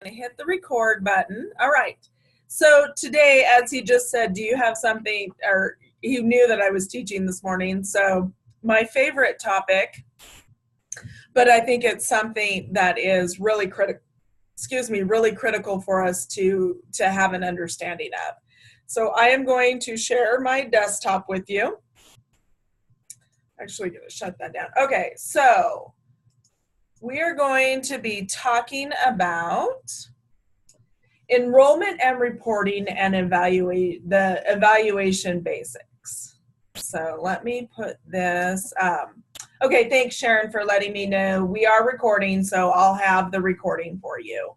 hit the record button. All right. So today, as he just said, do you have something, or he knew that I was teaching this morning. So my favorite topic, but I think it's something that is really critical for us to have an understanding of. So I am going to share my desktop with you. Actually, going to shut that down. Okay, so we are going to be talking about enrollment and reporting and the evaluation basics. So let me put this, okay, thanks Sharon for letting me know. We are recording, so I'll have the recording for you.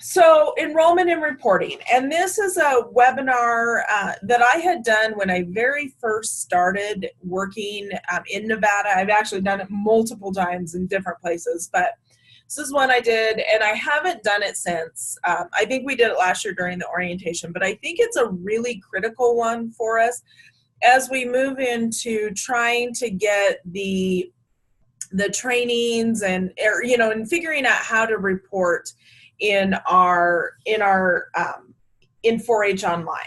So enrollment and reporting, and this is a webinar that I had done when I very first started working in Nevada. I've actually done it multiple times in different places, but this is one I did, and I haven't done it since. I think we did it last year during the orientation, but I think it's a really critical one for us as we move into trying to get the trainings and figuring out how to report in 4-H online.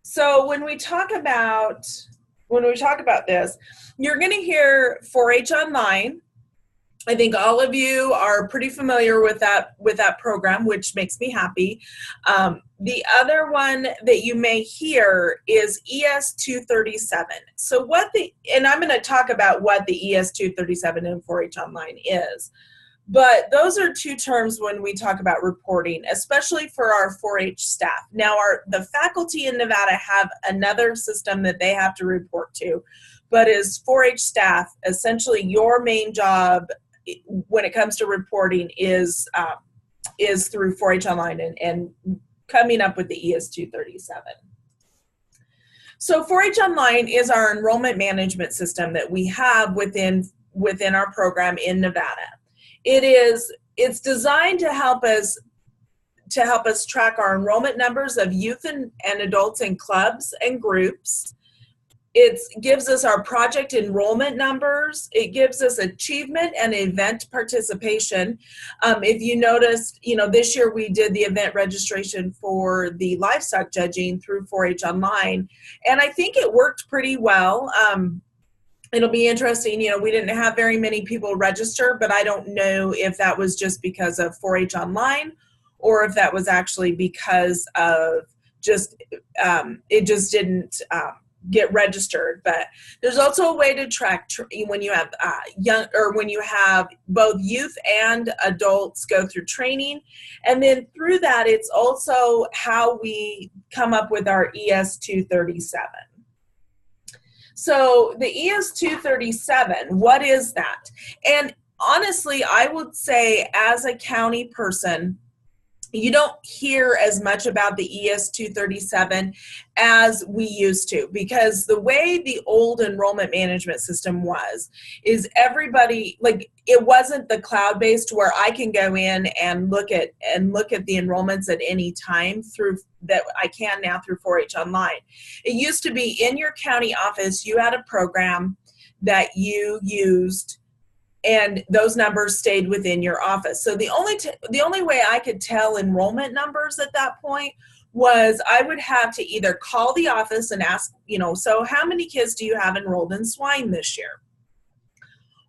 So when we talk about this, you're going to hear 4-H online. I think all of you are pretty familiar with that program, which makes me happy. The other one that you may hear is ES237. So and I'm going to talk about what the ES237 and 4-H online is. But those are two terms when we talk about reporting, especially for our 4-H staff. Now, the faculty in Nevada have another system that they have to report to, but as 4-H staff, essentially your main job when it comes to reporting is through 4-H online and coming up with the ES237. So 4-H online is our enrollment management system that we have within our program in Nevada. It's designed to help us track our enrollment numbers of youth and adults in clubs and groups. It gives us our project enrollment numbers. It gives us achievement and event participation. If you noticed, this year we did the event registration for the livestock judging through 4-H online, and I think it worked pretty well. It'll be interesting, we didn't have very many people register, but I don't know if that was just because of 4-H online or if that was actually because of it just didn't get registered. But there's also a way to track when you have when you have both youth and adults go through training, and then through that it's also how we come up with our ES237. So the ES237, what is that? And honestly, I would say as a county person, you don't hear as much about the ES237 as we used to, because the way the old enrollment management system is everybody, it wasn't the cloud-based where I can go in and look at the enrollments at any time that I can now through 4-H online. It used to be in your county office, you had a program that you used, and those numbers stayed within your office. So the only way I could tell enrollment numbers at that point was I would have to either call the office and ask, so how many kids do you have enrolled in swine this year?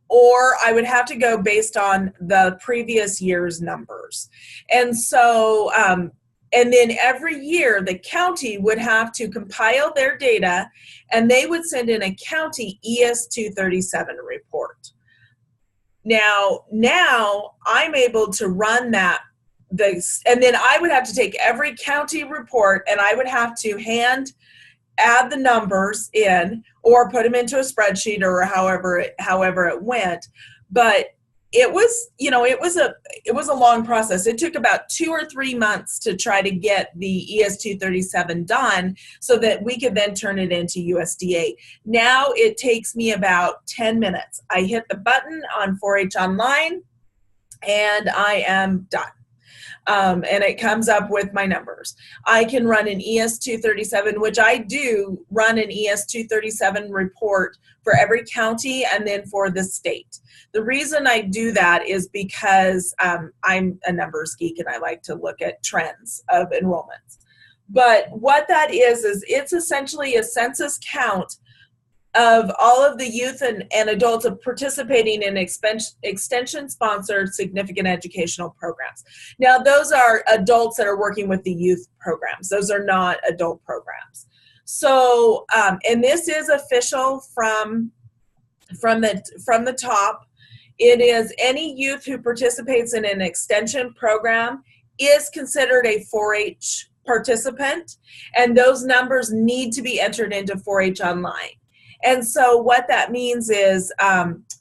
Or I would have to go based on the previous year's numbers. And so, and then every year the county would have to compile their data, and they would send in a county ES237 report. Now I'm able to run that, and then I would have to take every county report and I would have to add the numbers in or put them into a spreadsheet or however it went. But it was a long process. It took about 2 or 3 months to try to get the ES237 done so that we could then turn it into USDA. Now it takes me about 10 minutes. I hit the button on 4-H online and I am done. and it comes up with my numbers. I can run an ES-237, which I do run an ES-237 report for every county and then for the state. The reason I do that is because I'm a numbers geek and I like to look at trends of enrollments. But what that is it's essentially a census count of all of the youth and adults participating in extension-sponsored significant educational programs. Now, those are adults that are working with the youth programs. Those are not adult programs. So, and this is official from the top. It is any youth who participates in an extension program is considered a 4-H participant, and those numbers need to be entered into 4-H Online. And so what that means is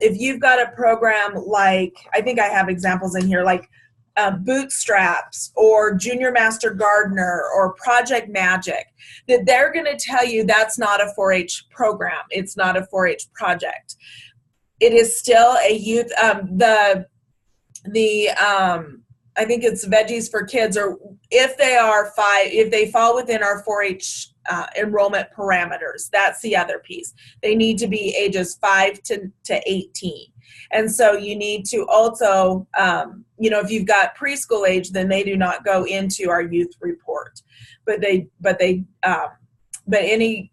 if you've got a program like, I think I have examples in here, like Bootstraps or Junior Master Gardener or Project Magic, that they're going to tell you that's not a 4-H program. It's not a 4-H project. It is still a youth, I think it's Veggies for Kids, or if they fall within our 4-H enrollment parameters, that's the other piece. They need to be ages 5 to 18. And so you need to also, if you've got preschool age, then they do not go into our youth report. But any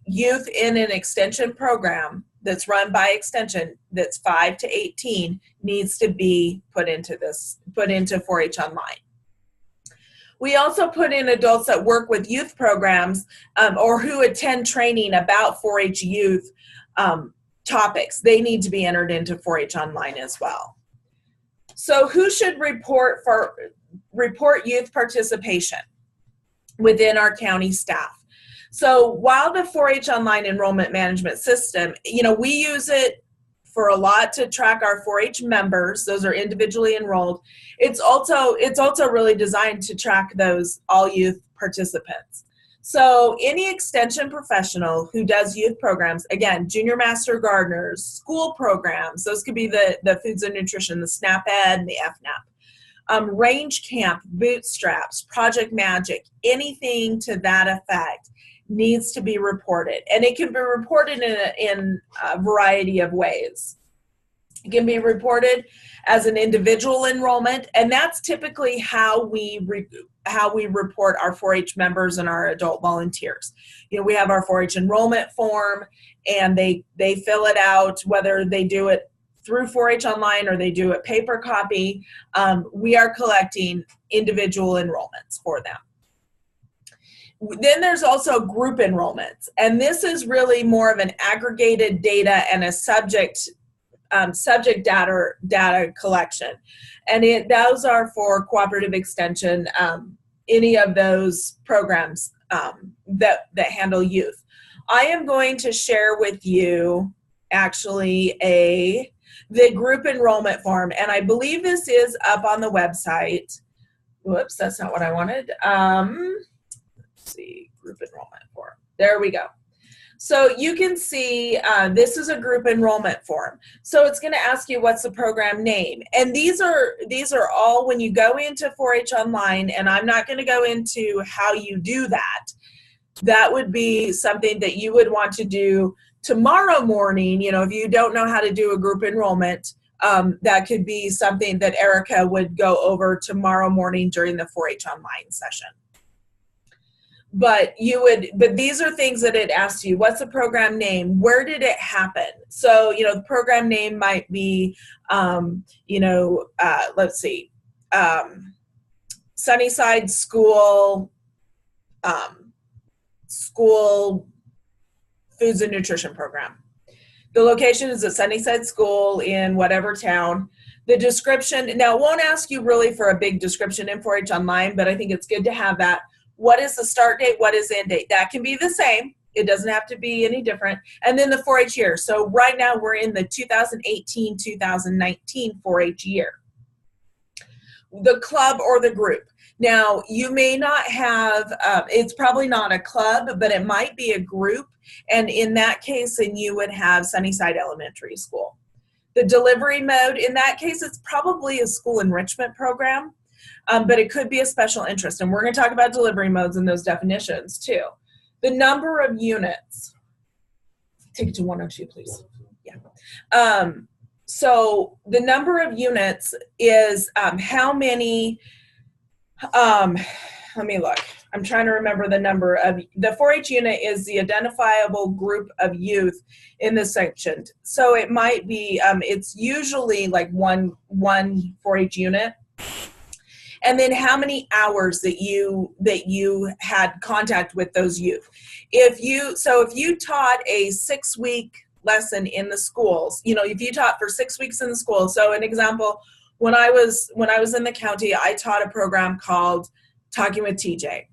youth in an extension program that's run by extension that's 5 to 18 needs to be put into 4-H Online. We also put in adults that work with youth programs or who attend training about 4-H youth topics. They need to be entered into 4-H Online as well. So who should report youth participation within our county staff? So while the 4-H Online enrollment management system, we use it for a lot to track our 4-H members. Those are individually enrolled. It's also really designed to track those all youth participants. So any extension professional who does youth programs, again, Junior Master Gardeners, school programs, those could be the Foods and Nutrition, the SNAP Ed, and the FNAP, Range Camp, Bootstraps, Project Magic, anything to that effect needs to be reported, and it can be reported in a variety of ways. It can be reported as an individual enrollment, and that's typically how we report our 4-H members and our adult volunteers. We have our 4-H enrollment form, and they fill it out, whether they do it through 4-H Online or they do it paper copy. We are collecting individual enrollments for them. Then there's also group enrollments, and this is really more of an aggregated data and a subject data collection, and those are for cooperative extension, any of those programs that handle youth. I am going to share with you actually the group enrollment form, and I believe this is up on the website. Whoops, that's not what I wanted. See, group enrollment form. There we go. So you can see this is a group enrollment form. So it's going to ask you what's the program name, and these are all when you go into 4-H Online. And I'm not going to go into how you do that. That would be something that you would want to do tomorrow morning. If you don't know how to do a group enrollment, that could be something that Erica would go over tomorrow morning during the 4-H Online session. But these are things that it asks you. What's the program name? Where did it happen? So, the program name might be, let's see, Sunnyside School, School Foods and Nutrition Program. The location is at Sunnyside School in whatever town. The description, now it won't ask you really for a big description in 4-H Online, but I think it's good to have that. What is the start date? What is the end date? That can be the same. It doesn't have to be any different. And then the 4-H year. So right now we're in the 2018-2019 4-H year. The club or the group. Now, you may not have, it's probably not a club, but it might be a group. And in that case, then you would have Sunnyside Elementary School. The delivery mode, in that case, it's probably a school enrichment program. but it could be a special interest. And we're going to talk about delivery modes and those definitions too. The number of units. Take it to 102, please. Yeah. So the number of units is how many, let me look. I'm trying to remember the number of, the 4-H unit is the identifiable group of youth in this section. So it might be, it's usually like one 4-H unit. And then how many hours that you had contact with those youth. If you taught a 6-week lesson in the schools, if you taught for 6 weeks in the school. So an example, when I was in the county, I taught a program called Talking with TJ.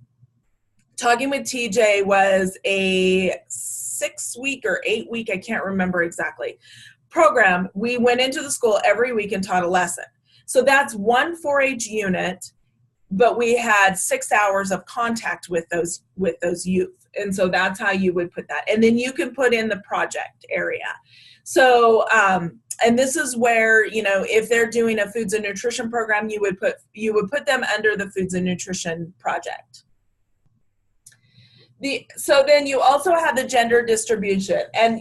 Talking with TJ was a 6-week or 8-week, I can't remember exactly, program. We went into the school every week and taught a lesson. So that's one 4-H unit, but we had 6 hours of contact with those youth. And so that's how you would put that. And then you can put in the project area. So, and this is where, if they're doing a foods and nutrition program, you would put them under the foods and nutrition project. So then you also have the gender distribution. And,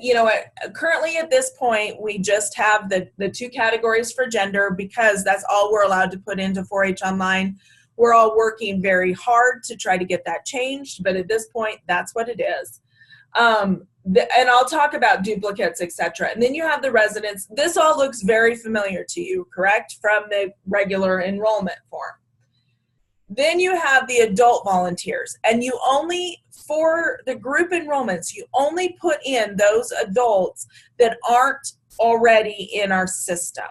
currently at this point, we just have the 2 categories for gender because that's all we're allowed to put into 4-H Online. We're all working very hard to try to get that changed, but at this point, that's what it is. And I'll talk about duplicates, etc. And then you have the residents. This all looks very familiar to you, correct? From the regular enrollment form. Then you have the adult volunteers, and you only, for the group enrollments, you only put in those adults that aren't already in our system.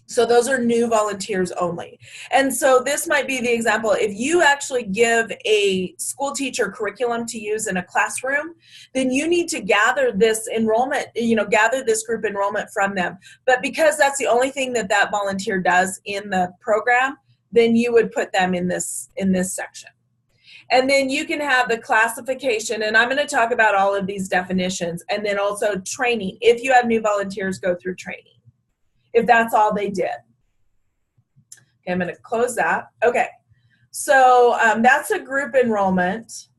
So those are new volunteers only. And so this might be the example. If you actually give a school teacher curriculum to use in a classroom, then you need to gather this enrollment, gather this group enrollment from them. But because that's the only thing that volunteer does in the program, then you would put them in this section. And then you can have the classification, and I'm going to talk about all of these definitions, and then also training. If you have new volunteers, go through training, if that's all they did. Okay, I'm going to close that. Okay, so that's a group enrollment.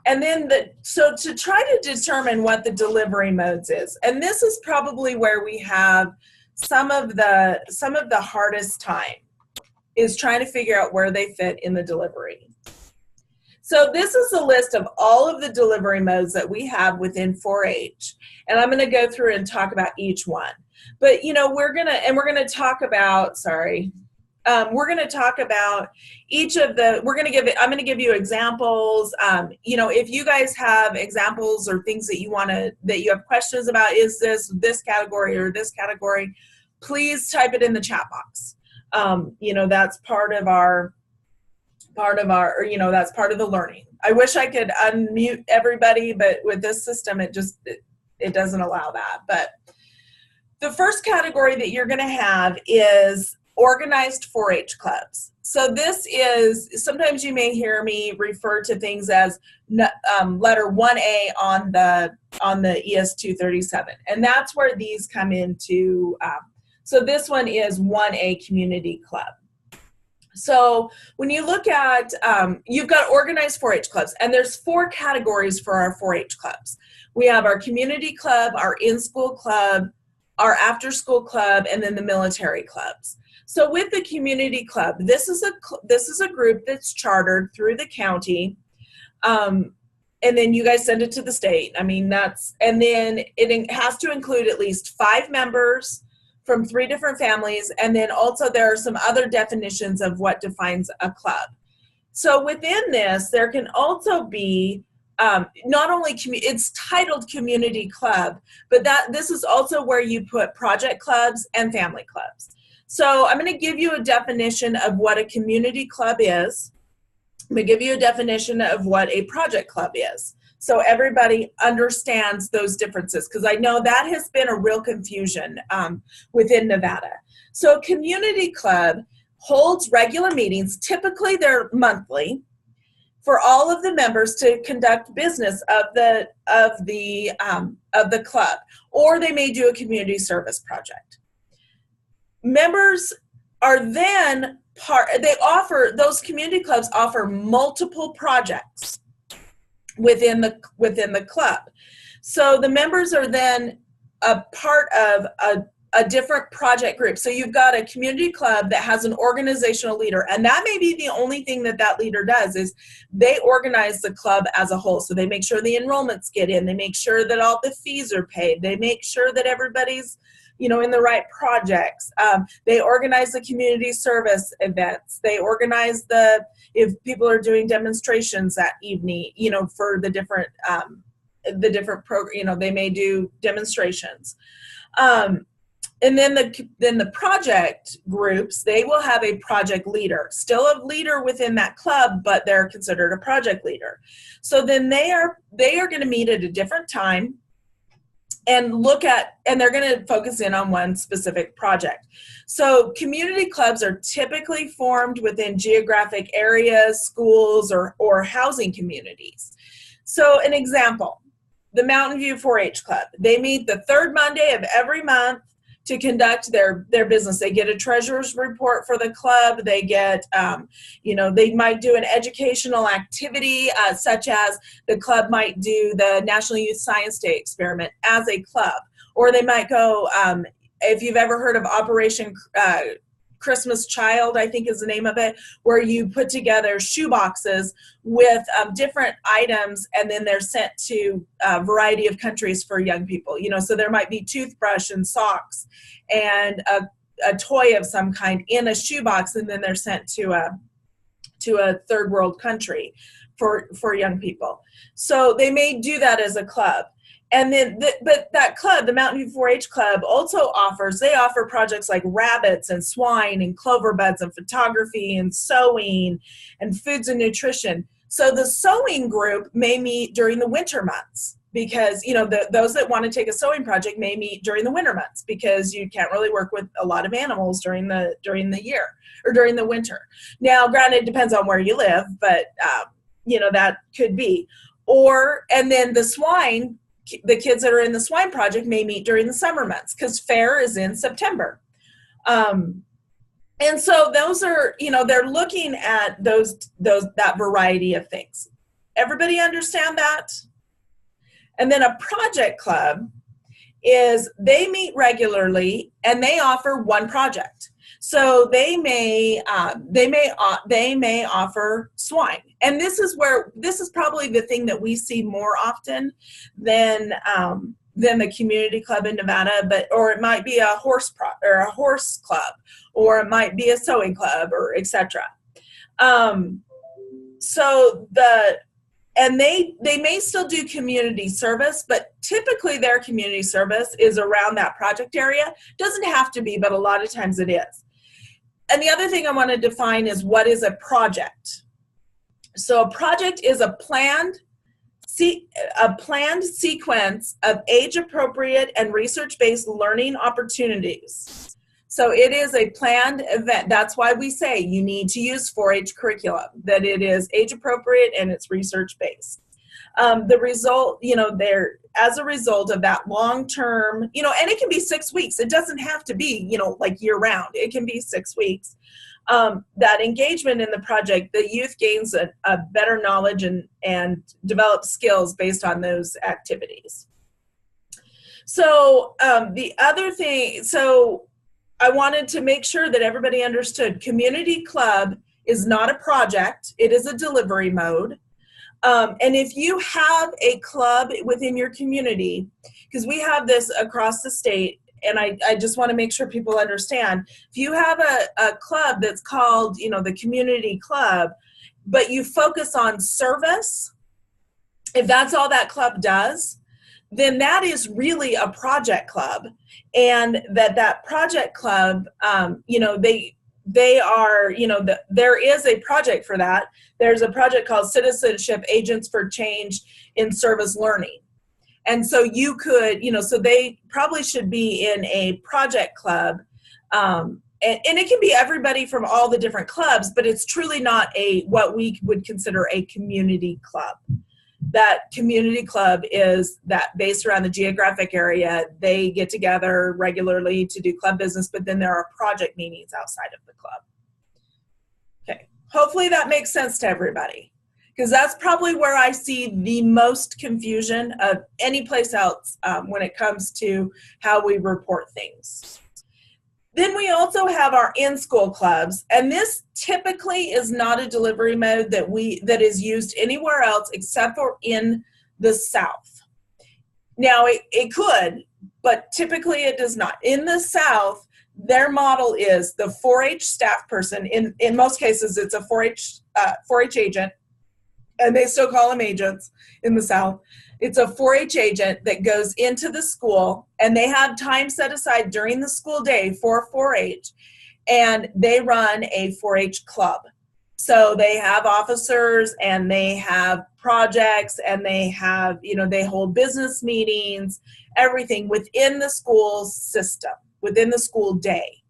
And then so to try to determine what the delivery modes is, and this is probably where we have some of the hardest time, is trying to figure out where they fit in the delivery. So this is a list of all of the delivery modes that we have within 4-H, and I'm going to go through and talk about each one. But we're going to talk about, we're going to talk about each of the, I'm going to give you examples. If you guys have examples or things that you have questions about, is this category or this category, please type it in the chat box. That's part of that's part of the learning. I wish I could unmute everybody, but with this system, it doesn't allow that. But the first category that you're going to have is organized 4-H clubs. So this is, sometimes you may hear me refer to things as letter 1A on the ES237, and that's where these come into. So this one is 1A community club. So when you look at, you've got organized 4-H clubs, and there's 4 categories for our 4-H clubs. We have our community club, our in-school club, our after-school club, and then the military clubs. So with the community club, this is a group that's chartered through the county, and then you guys send it to the state. I mean, and then it has to include at least 5 members from 3 different families, and then also there are some other definitions of what defines a club. So within this, there can also be not only it's titled community club, but this is also where you put project clubs and family clubs. So I'm going to give you a definition of what a community club is. I'm going to give you a definition of what a project club is, so everybody understands those differences, because I know that has been a real confusion within Nevada. So a community club holds regular meetings, typically they're monthly, for all of the members to conduct business of the club, or they may do a community service project. Members are then those community clubs offer multiple projects within the club. So the members are then a part of a different project group. So you've got a community club that has an organizational leader, and that may be the only thing that leader does is they organize the club as a whole. So they make sure the enrollments get in, they make sure that all the fees are paid, they make sure that everybody's in the right projects. They organize the community service events. They organize if people are doing demonstrations that evening, for the different program, they may do demonstrations. And then the project groups, they will have a project leader, still a leader within that club, but they're considered a project leader. So then they are going to meet at a different time and they're going to focus in on one specific project. So community clubs are typically formed within geographic areas, schools, or housing communities. So an example, the Mountain View 4-H Club, they meet the third Monday of every month to conduct their business. They get a treasurer's report for the club. They get, they might do an educational activity, such as the club might do the National Youth Science Day experiment as a club. Or they might go, if you've ever heard of Operation Christmas Child, I think is the name of it, where you put together shoe boxes with different items, and then they're sent to a variety of countries for young people. So there might be toothbrush and socks and a toy of some kind in a shoebox, and then they're sent to a third world country for young people. So they may do that as a club. And then, but that club, the Mountain View 4-H Club, also offer projects like rabbits and swine and clover buds and photography and sewing and foods and nutrition. So the sewing group may meet during the winter months because, those that want to take a sewing project may meet during the winter months because you can't really work with a lot of animals during the year or during the winter. Now, granted, it depends on where you live, but, that could be. And then the kids that are in the swine project may meet during the summer months because fair is in September. And so those are, they're looking at that variety of things. Everybody understand that? And then a project club they meet regularly and they offer one project. So they may offer swine. And this is probably the thing that we see more often than the community club in Nevada, or it might be a horse club, or it might be a sewing club, or etc. And they may still do community service, but typically their community service is around that project area. Doesn't have to be, but a lot of times it is. And the other thing I want to define is what is a project. So a project is a planned sequence of age-appropriate and research-based learning opportunities. So it is a planned event. That's why we say you need to use 4-H curriculum, that it is age-appropriate and it's research-based. The result, as a result of that long-term, and it can be 6 weeks. It doesn't have to be, like year-round. It can be 6 weeks. That engagement in the project, the youth gains a better knowledge and develops skills based on those activities. So the other thing, I wanted to make sure that everybody understood community club is not a project. It is a delivery mode. And if you have a club within your community, because we have this across the state, and I just want to make sure people understand, if you have a club that's called, the community club, but you focus on service, if that's all that club does, then that is really a project club. And that project club, they are, there is a project for that. There's a project called Citizenship Agents for Change in Service Learning. And so you could, so they probably should be in a project club. And it can be everybody from all the different clubs, but it's truly not what we would consider a community club. that community club is that based around the geographic area. They get together regularly to do club business, but then there are project meetings outside of the club. Okay, hopefully that makes sense to everybody, because that's probably where I see the most confusion of any place else when it comes to how we report things. Then we also have our in-school clubs, and this typically is not a delivery mode that is used anywhere else except for in the South. Now it could, but typically it does not. In the South, their model is the 4-H staff person. In most cases, it's a 4-H agent, and they still call them agents in the South. It's a 4-H agent that goes into the school, and they have time set aside during the school day for 4-H, and they run a 4-H club. So they have officers, and they have projects, and they have, they hold business meetings, everything within the school system, within the school day.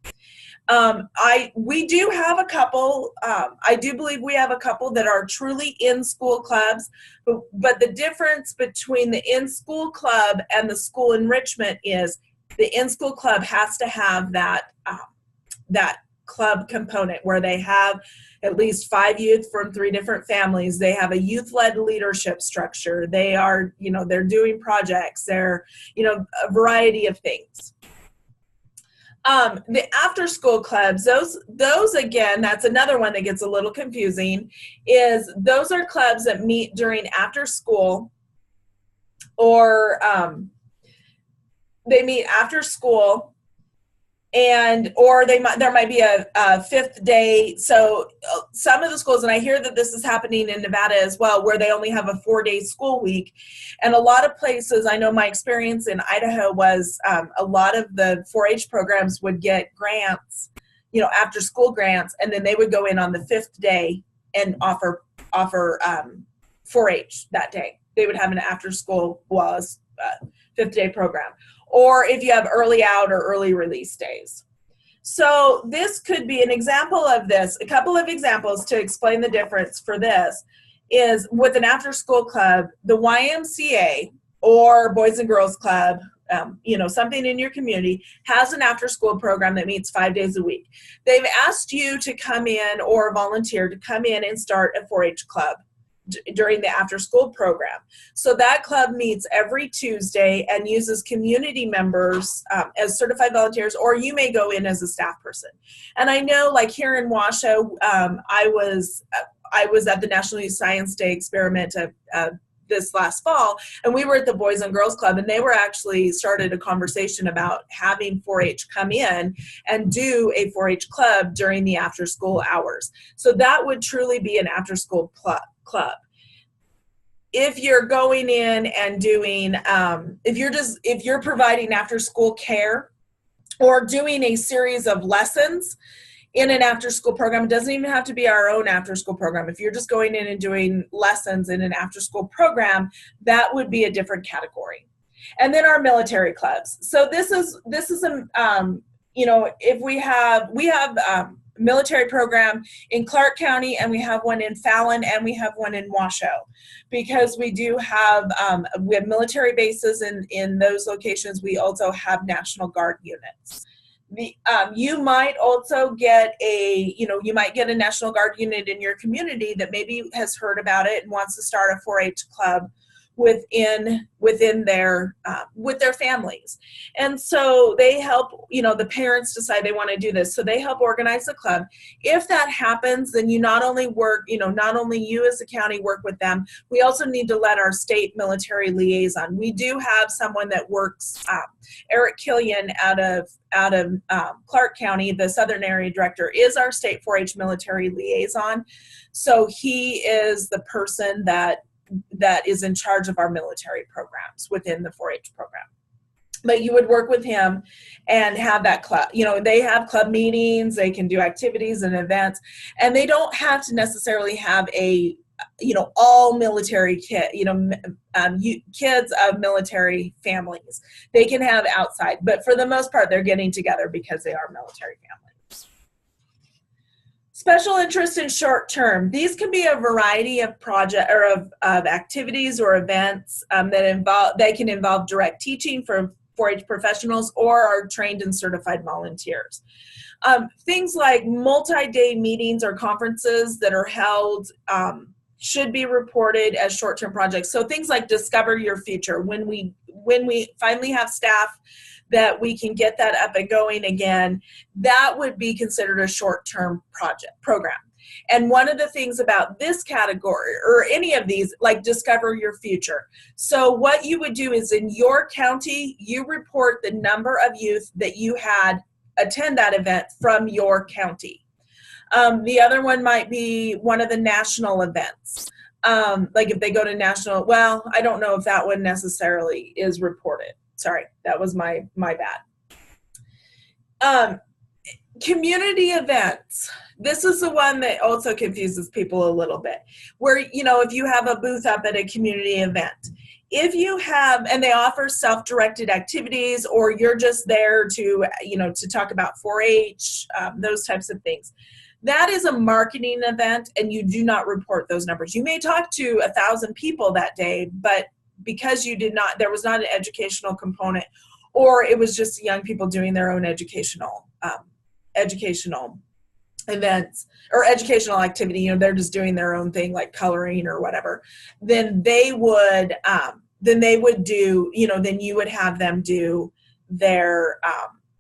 We do have a couple, I do believe we have a couple that are truly in-school clubs, but the difference between the in-school club and the school enrichment is the in-school club has to have that club component where they have at least 5 youth from 3 different families. They have a youth-led leadership structure. They are, they're doing projects. They're, a variety of things. The after-school clubs, those again, that's another one that gets a little confusing, is those are clubs that meet during after school, or they meet after school, or there might be a fifth day. So some of the schools, and I hear that this is happening in Nevada as well, where they only have a 4-day school week. And a lot of places, I know my experience in Idaho was a lot of the 4-H programs would get grants, after school grants, and then they would go in on the 5th day and offer 4-H that day. They would have an after school 5th day program. Or if you have early out or early release days. So this could be an example of this. A couple of examples to explain the difference for this is with an after-school club, the YMCA or Boys and Girls Club, something in your community has an after-school program that meets 5 days a week. They've asked you to come in or volunteer to come in and start a 4-H club during the after-school program. So that club meets every Tuesday and uses community members as certified volunteers, or you may go in as a staff person. And I know, like here in Washoe, I was at the National Youth Science Day experiment this last fall, and we were at the Boys and Girls Club, and they were actually started a conversation about having 4-H come in and do a 4-H club during the after-school hours. So that would truly be an after-school club. If you're going in and doing, if you're providing after school care or doing a series of lessons in an after school program, it doesn't even have to be our own after school program. If you're just going in and doing lessons in an after school program, that would be a different category. And then our military clubs. So this is if we have military program in Clark County, and we have one in Fallon, and we have one in Washoe, because we do have military bases in those locations. We also have National Guard units. You might also get you might get a National Guard unit in your community that maybe has heard about it and wants to start a 4-H club within their with their families. And so they help, the parents decide they want to do this, so they help organize the club. If that happens, then you not only work, not only you as a county work with them, we also need to let our state military liaison. We do have someone that works, Eric Killian out of Clark County, the Southern Area Director, is our state 4-H military liaison. So he is the person that is in charge of our military programs within the 4-H program. But you would work with him and have that club. They have club meetings, they can do activities and events, and they don't have to necessarily have a, all military kids of military families. They can have outside, but for the most part, they're getting together because they are military families. Special interest in short term. These can be a variety of project or of activities or events that can involve direct teaching for 4-H professionals or are trained and certified volunteers. Things like multi-day meetings or conferences that are held should be reported as short-term projects. So things like Discover Your Future, when we finally have staff that we can get that up and going again, that would be considered a short-term program. And one of the things about this category, or any of these, like Discover Your Future. So what you would do is in your county, you report the number of youth that you had attend that event from your county. The other one might be one of the national events. Like if they go to national, well, I don't know if that one necessarily is reported. Sorry, that was my bad. Community events. This is the one that also confuses people a little bit. Where, if you have a booth up at a community event, if you have, and they offer self-directed activities, or you're just there to, to talk about 4-H, those types of things. That is a marketing event, and you do not report those numbers. You may talk to 1,000 people that day, but because there was not an educational component, or it was just young people doing their own educational events or educational activity, they're just doing their own thing like coloring or whatever, then they would do, then you would have them do their,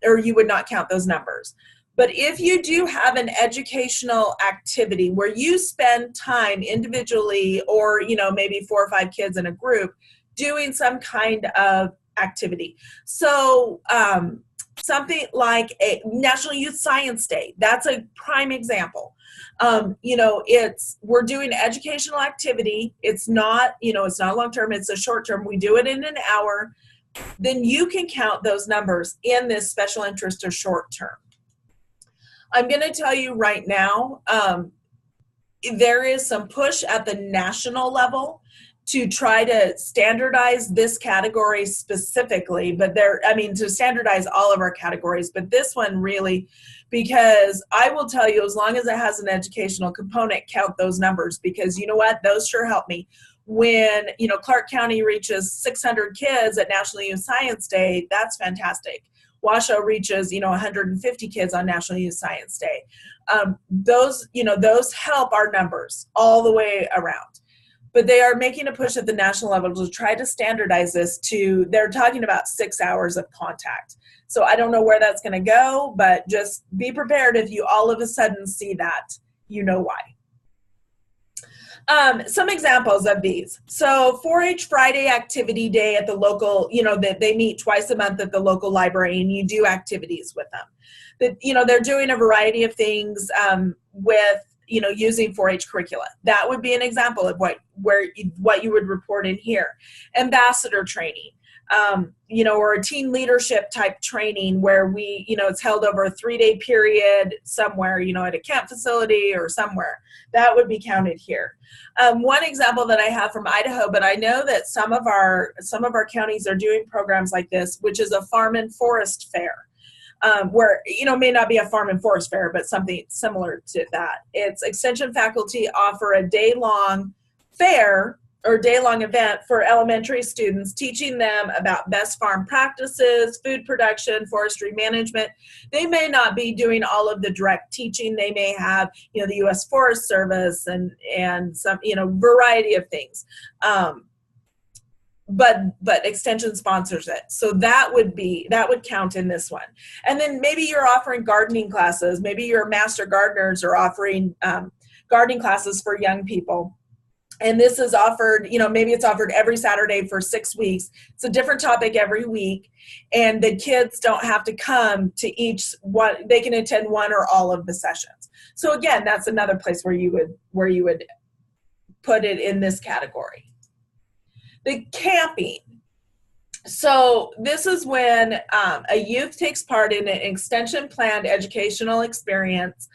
or you would not count those numbers. But if you do have an educational activity where you spend time individually or, maybe 4 or 5 kids in a group doing some kind of activity. So something like a National Youth Science Day, that's a prime example. We're doing educational activity. It's not, it's not long-term, it's a short-term. We do it in an hour. Then you can count those numbers in this special interest or short-term. I'm going to tell you right now, there is some push at the national level to try to standardize this category specifically, but to standardize all of our categories, but this one really, because I will tell you, as long as it has an educational component, count those numbers, because you know what, those sure help me. When, Clark County reaches 600 kids at National Youth Science Day, that's fantastic. Washoe reaches, 150 kids on National Youth Science Day. Those help our numbers all the way around. But they are making a push at the national level to try to standardize this they're talking about 6 hours of contact. So I don't know where that's going to go, but just be prepared if you all of a sudden see that, you know why. Some examples of these. So 4-H Friday Activity Day at the local, that they meet twice a month at the local library and you do activities with them. They're doing a variety of things with, using 4-H curricula. That would be an example of what you would report in here. Ambassador training. Or a teen leadership type training where it's held over a 3-day period somewhere, at a camp facility or somewhere. That would be counted here. One example that I have from Idaho, but I know that some of our counties are doing programs like this, which is a farm and forest fair. Where, may not be a farm and forest fair, but something similar to that. It's extension faculty offer a day-long fair or day-long event for elementary students, teaching them about best farm practices, food production, forestry management. They may not be doing all of the direct teaching. They may have, the U.S. Forest Service and some, variety of things. But extension sponsors it. So that would count in this one. And then maybe you're offering gardening classes. Maybe your master gardeners are offering gardening classes for young people. And this is offered, maybe it's offered every Saturday for 6 weeks. It's a different topic every week. And the kids don't have to come to each one. They can attend one or all of the sessions. So again, that's another place where you would put it in this category. The camping. So this is when a youth takes part in an extension planned educational experience.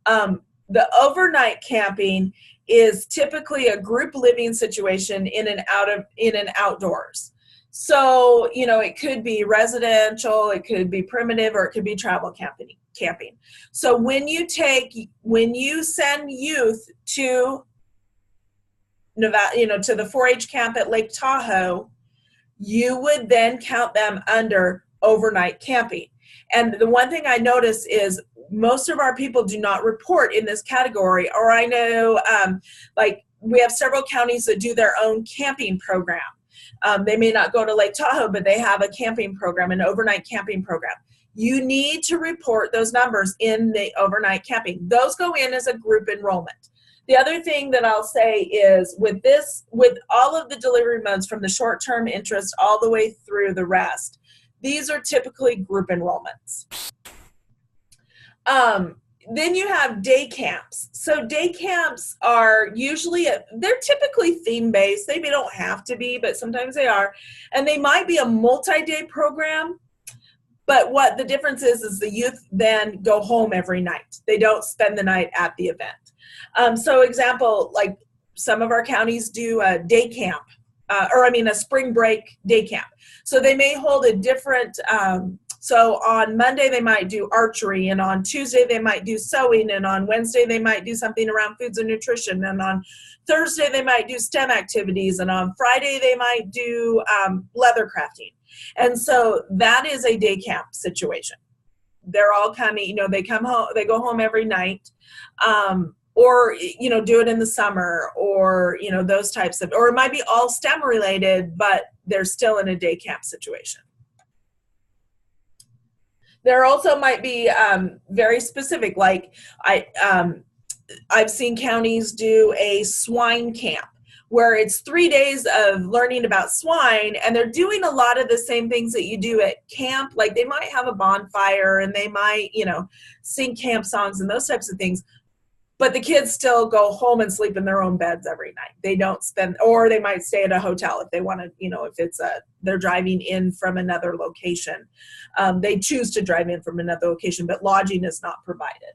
The overnight camping is typically a group living situation in and outdoors. So, it could be residential, it could be primitive, or it could be travel camping. camping. So when you send youth to Nevada, to the 4-H camp at Lake Tahoe, you would then count them under overnight camping. And the one thing I notice is most of our people do not report in this category, or I know like we have several counties that do their own camping program. They may not go to Lake Tahoe, but they have a camping program, an overnight camping program. You need to report those numbers in the overnight camping. Those go in as a group enrollment. The other thing that I'll say is with all of the delivery modes from the short-term interest all the way through the rest, these are typically group enrollments. Then you have day camps. So day camps are usually, they're typically theme-based. They don't have to be, but sometimes they are. And they might be a multi-day program, but what the difference is the youth then go home every night. They don't spend the night at the event. So example, like some of our counties do a day camp, a spring break day camp. So they may hold a different, so on Monday they might do archery, and on Tuesday they might do sewing, and on Wednesday they might do something around foods and nutrition, and on Thursday they might do STEM activities, and on Friday they might do leather crafting. And so that is a day camp situation. They're all coming, they come home, they go home every night. Or, do it in the summer, or, those types of, or it might be all STEM related, but they're still in a day camp situation. There also might be very specific, like I've seen counties do a swine camp, where it's 3 days of learning about swine, and they're doing a lot of the same things that you do at camp. Like they might have a bonfire, and they might, sing camp songs and those types of things. But the kids still go home and sleep in their own beds every night. They don't spend, or they might stay at a hotel if they want to, if they're driving in from another location. They choose to drive in from another location, but lodging is not provided.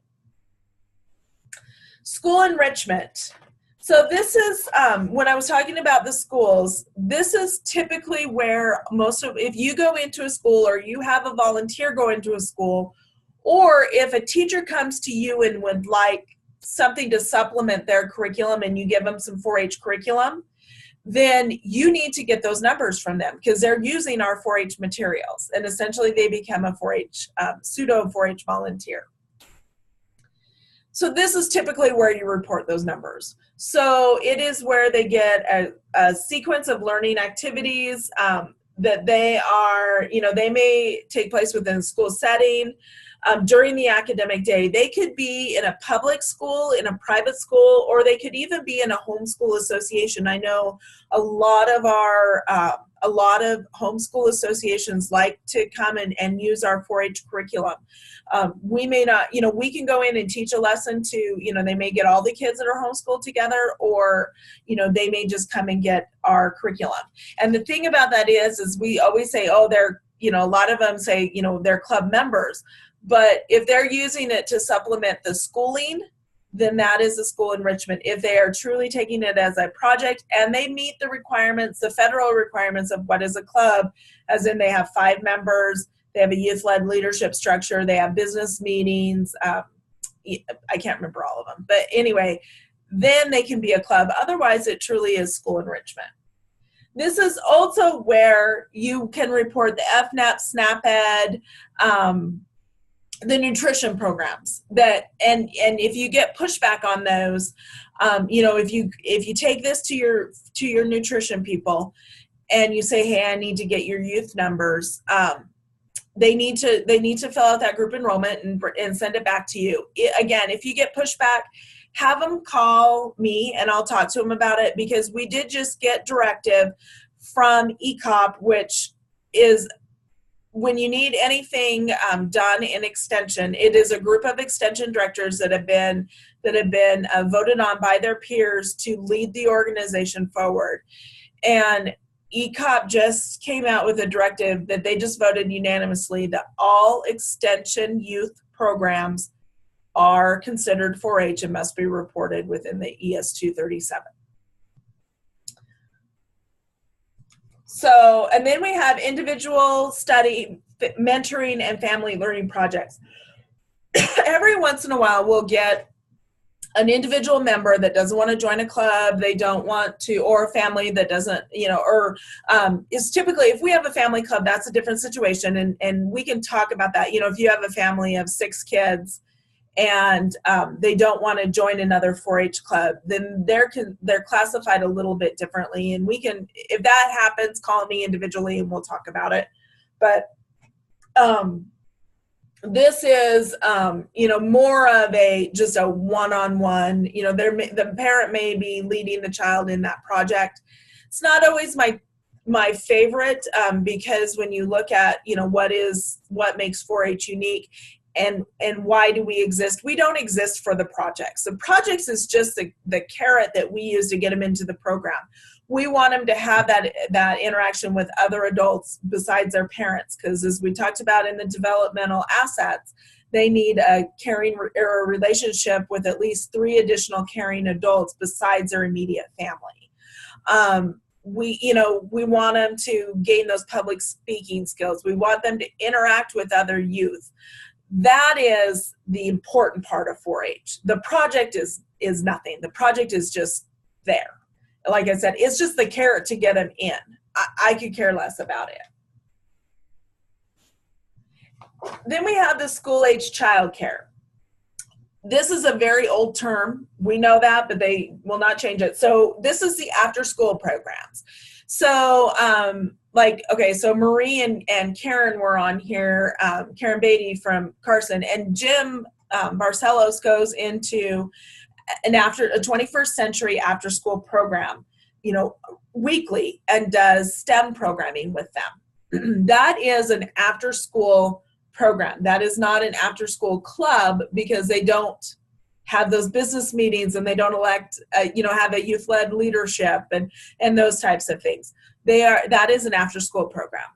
School enrichment. So this is, when I was talking about the schools, this is typically where if you go into a school, or you have a volunteer go into a school, or if a teacher comes to you and would like something to supplement their curriculum and you give them some 4-H curriculum, then you need to get those numbers from them, because they're using our 4-H materials, and essentially they become a 4-H, pseudo 4-H volunteer. So this is typically where you report those numbers. So it is where they get a sequence of learning activities that they are, they may take place within a school setting. During the academic day. They could be in a public school, in a private school, or they could even be in a homeschool association. I know a lot of homeschool associations like to come and use our 4-H curriculum. We may not, we can go in and teach a lesson to, they may get all the kids that are homeschooled together, or, they may just come and get our curriculum. And the thing about that is we always say, oh, they're, a lot of them say, they're club members. But if they're using it to supplement the schooling, then that is a school enrichment. If they are truly taking it as a project and they meet the requirements, the federal requirements of what is a club, as in they have 5 members, they have a youth-led leadership structure, they have business meetings, I can't remember all of them. But anyway, then they can be a club. Otherwise, it truly is school enrichment. This is also where you can report the FNAP, SNAP-Ed, the nutrition programs and if you get pushback on those, if you take this to your nutrition people and you say, hey, I need to get your youth numbers, they need to fill out that group enrollment and send it back to you. Again, if you get pushback, have them call me and I'll talk to them about it, because we did just get directive from ECOP, which is when you need anything done in extension, it is a group of extension directors that have been voted on by their peers to lead the organization forward. And ECOP just came out with a directive that they just voted unanimously that all extension youth programs are considered 4-H and must be reported within the ES 237. So, and then we have individual study, mentoring, and family learning projects. every once in a while we'll get an individual member that doesn't want to join a club, they don't want to, or a family that doesn't, or is typically, if we have a family club, that's a different situation, and we can talk about that. If you have a family of 6 kids and they don't want to join another 4-H club, then they're classified a little bit differently, and we can, if that happens, call me individually and we'll talk about it. But this is, more of just a one-on-one, the parent may be leading the child in that project. It's not always my favorite, because when you look at, what makes 4-H unique and why do we exist? We don't exist for the projects. The projects is just the carrot that we use to get them into the program. We want them to have that interaction with other adults besides their parents, because as we talked about in the developmental assets, they need a caring or a relationship with at least 3 additional caring adults besides their immediate family. We want them to gain those public speaking skills. We want them to interact with other youth. That is the important part of 4-H. The project is nothing. The project is just there. Like I said, it's just the carrot to get them in. I could care less about it. Then we have the school-age childcare. This is a very old term. We know that, but they will not change it. So this is the after-school programs. So, so Marie and Karen were on here, Karen Beatty from Carson, and Jim Barcelos goes into a 21st century after school program, weekly, and does STEM programming with them. That is an after school program. That is not an after school club, because they don't have those business meetings and they don't elect, have a youth led leadership and those types of things. That is an after school program.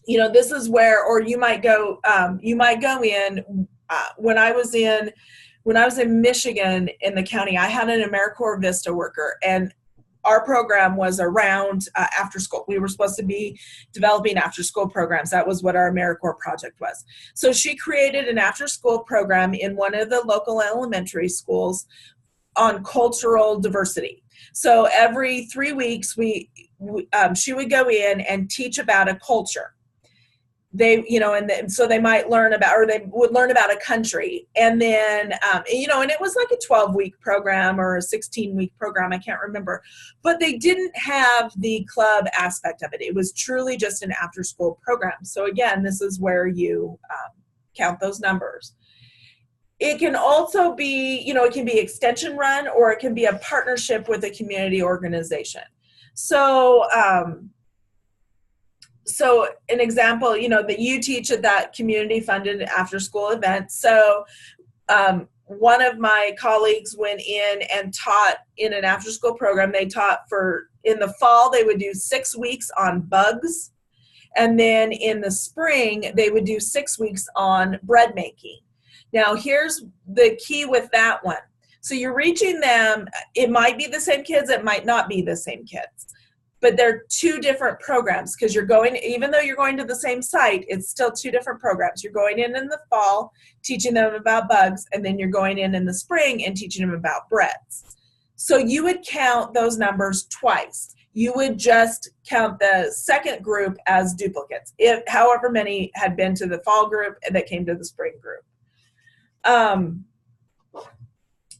This is where, or you might go in, when I was in Michigan in the county, I had an AmeriCorps Vista worker, and our program was around after school. We were supposed to be developing after school programs. That was what our AmeriCorps project was. So she created an after school program in one of the local elementary schools on cultural diversity. So every 3 weeks, she would go in and teach about a culture. So they might learn about, or they would learn about a country. And then, and it was like a 12-week program or a 16-week program. I can't remember. But they didn't have the club aspect of it. It was truly just an after-school program. So again, this is where you count those numbers. It can also be, it can be extension run, or it can be a partnership with a community organization. So, So an example, that you teach at that community funded after school event. So one of my colleagues went in and taught in an after school program. They taught in the fall, they would do 6 weeks on bugs. And then in the spring, they would do 6 weeks on bread making. Now here's the key with that one. So you're reaching them. It might be the same kids. It might not be the same kids. But they're 2 different programs, because even though you're going to the same site, it's still 2 different programs. You're going in the fall, teaching them about bugs, and then you're going in the spring and teaching them about breads. So you would count those numbers twice. You would just count the second group as duplicates, however many had been to the fall group and that came to the spring group.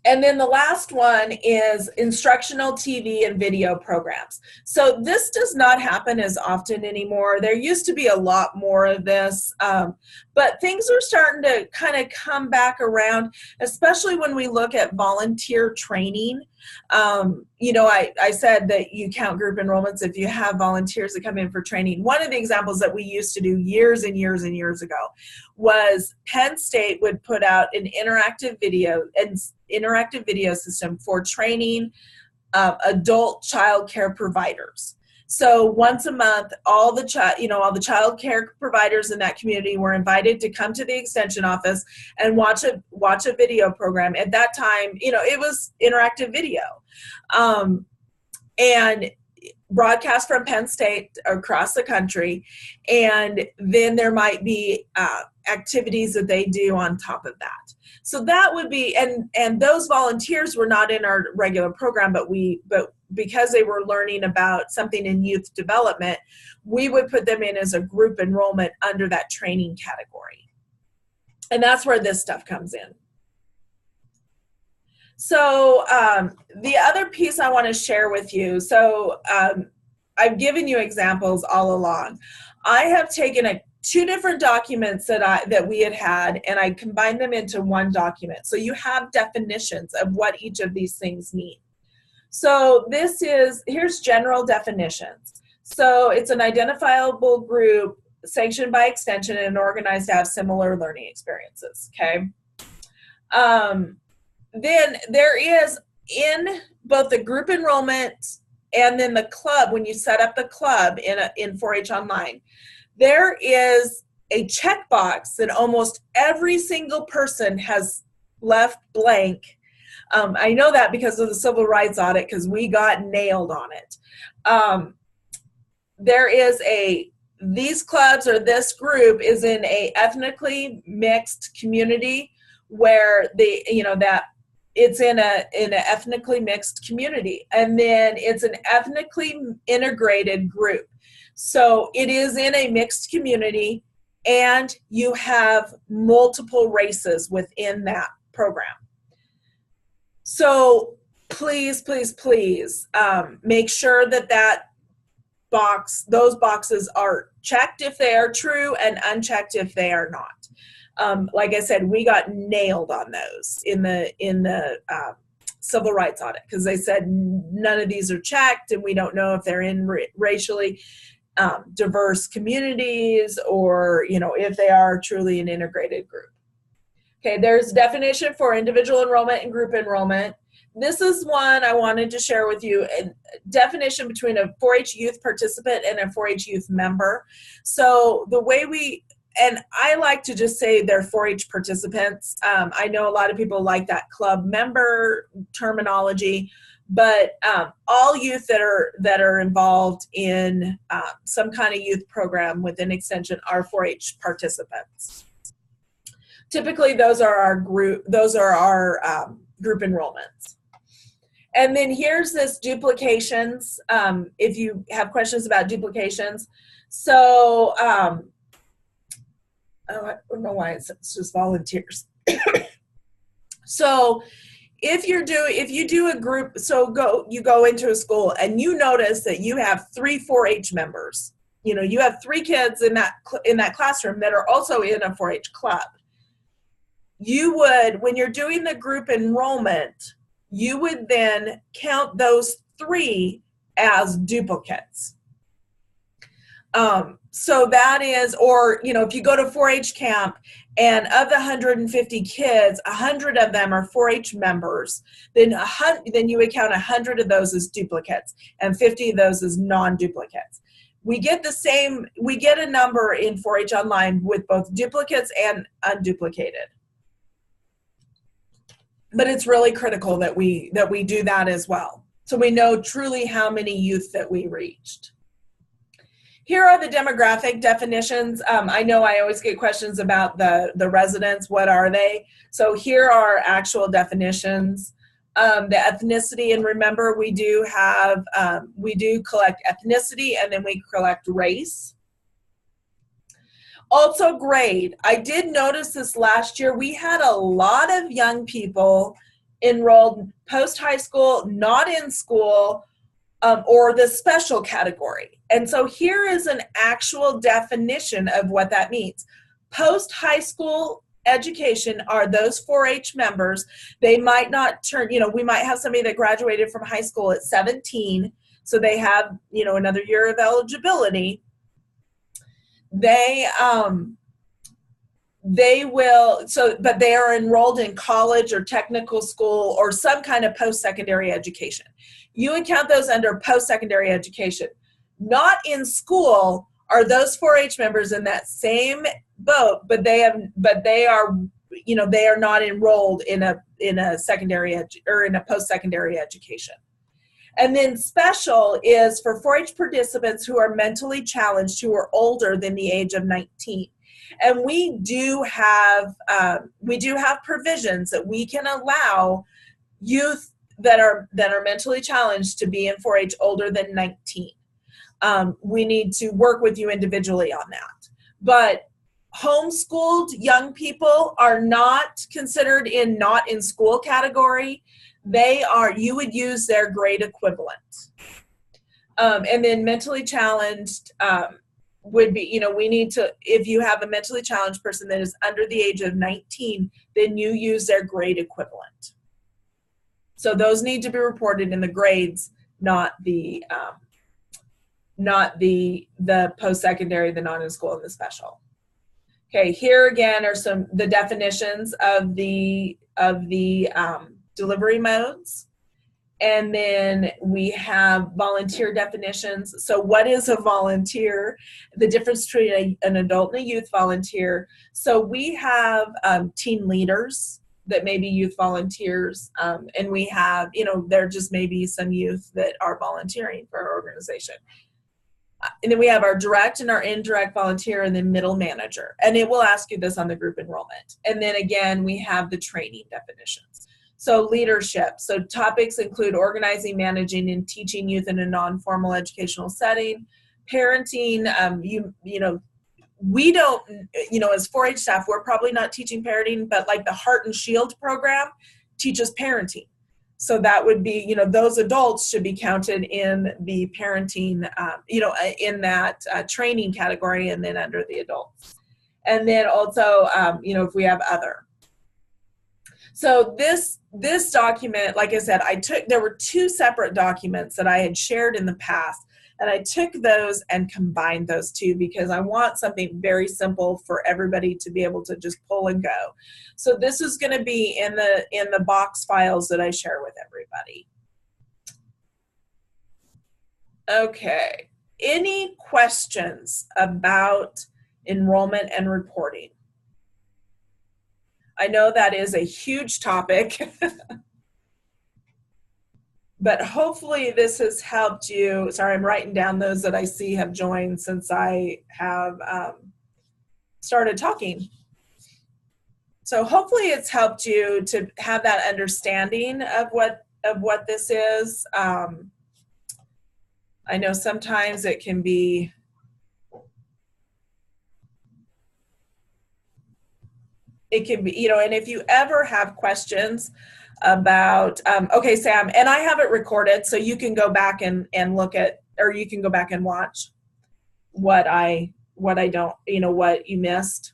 And then the last one is instructional TV and video programs. So this does not happen as often anymore. There used to be a lot more of this, but things are starting to kind of come back around, especially when we look at volunteer training. I said that you count group enrollments if you have volunteers that come in for training. One of the examples that we used to do years and years and years ago was Penn State would put out an interactive video system for training adult child care providers. So once a month, all the child care providers in that community were invited to come to the extension office and watch a video program. At that time, it was interactive video, and broadcast from Penn State across the country. And then there might be activities that they do on top of that. So that would be, and those volunteers were not in our regular program, but because they were learning about something in youth development, we would put them in as a group enrollment under that training category. And that's where this stuff comes in. So the other piece I want to share with you, so I've given you examples all along. I have taken two different documents that we had, and I combined them into one document. So you have definitions of what each of these things mean. So here's general definitions. So it's an identifiable group sanctioned by extension and organized to have similar learning experiences, okay? Then there is, in both the group enrollment and then the club, when you set up the club in 4-H Online, there is a checkbox that almost every single person has left blank. I know that because of the civil rights audit, because we got nailed on it. There is these clubs or this group is in a ethnically mixed community where it's in an ethnically mixed community, and then it's an ethnically integrated group. So it is in a mixed community, and you have multiple races within that program. So please, please, please make sure that those boxes are checked if they are true and unchecked if they are not. Like I said, we got nailed on those in the civil rights audit, because they said none of these are checked and we don't know if they're in racially diverse communities, or if they are truly an integrated group. Okay, there's definition for individual enrollment and group enrollment. This is one I wanted to share with you, a definition between a 4-H youth participant and a 4-H youth member. So the way and I like to just say they're 4-H participants. I know a lot of people like that club member terminology, but all youth that are involved in some kind of youth program within Extension are 4-H participants. Typically, those are our group enrollments. And then here's this duplications. If you have questions about duplications, so I don't know why it's just volunteers. So if you do a group, so you go into a school and you notice that you have 3 4-H members. You have 3 kids in that classroom that are also in a 4-H club. You would, when you're doing the group enrollment, you would then count those 3 as duplicates. So that is, or if you go to 4-H camp and of the 150 kids, 100 of them are 4-H members, then you would count 100 of those as duplicates and 50 of those as non-duplicates. We get a number in 4-H Online with both duplicates and unduplicated. But it's really critical that we do that as well, so we know truly how many youth that we reached. Here are the demographic definitions. I know I always get questions about the residents. What are they? So here are actual definitions. The ethnicity, and remember we do collect ethnicity and then we collect race. Also grade. I did notice this last year. We had a lot of young people enrolled post-high school, not in school, or the special category. And so here is an actual definition of what that means. Post-high school education are those 4-H members. They might not turn, we might have somebody that graduated from high school at 17, so they have, another year of eligibility. But they are enrolled in college or technical school or some kind of post-secondary education. You would count those under post-secondary education. Not in school are those 4-H members in that same boat, but they are not enrolled in a secondary or in a post-secondary education. And then special is for 4-H participants who are mentally challenged, who are older than the age of 19. And we do have provisions that we can allow youth that are mentally challenged to be in 4-H older than 19. We need to work with you individually on that. But homeschooled young people are not considered in not in school category. You would use their grade equivalent. And then mentally challenged would be, we need to, if you have a mentally challenged person that is under the age of 19, then you use their grade equivalent. So those need to be reported in the grades, not the post-secondary, the non-in-school, and the special. Okay, here again are the definitions of the delivery modes. And then we have volunteer definitions. So what is a volunteer? The difference between an adult and a youth volunteer. So we have team leaders that may be youth volunteers. And we have, there just may be some youth that are volunteering for our organization. And then we have our direct and our indirect volunteer, and then middle manager. And it will ask you this on the group enrollment. And then again, we have the training definitions. So leadership. So topics include organizing, managing, and teaching youth in a non-formal educational setting. Parenting, we don't, as 4-H staff, we're probably not teaching parenting, but like the Heart and Shield program teaches parenting. So that would be, those adults should be counted in the parenting, in that training category, and then under the adults. And then also, if we have other. So this document, like I said, there were 2 separate documents that I had shared in the past, and I took those and combined those 2 because I want something very simple for everybody to be able to just pull and go. So this is going to be in the box files that I share with everybody. Okay, any questions about enrollment and reporting? I know that is a huge topic, but hopefully this has helped you. Sorry, I'm writing down those that I see have joined since I have started talking. So hopefully it's helped you to have that understanding of what this is. I know sometimes it can be and if you ever have questions about, okay, Sam, and I have it recorded, so you can go back and look at, or you can go back and watch what you missed.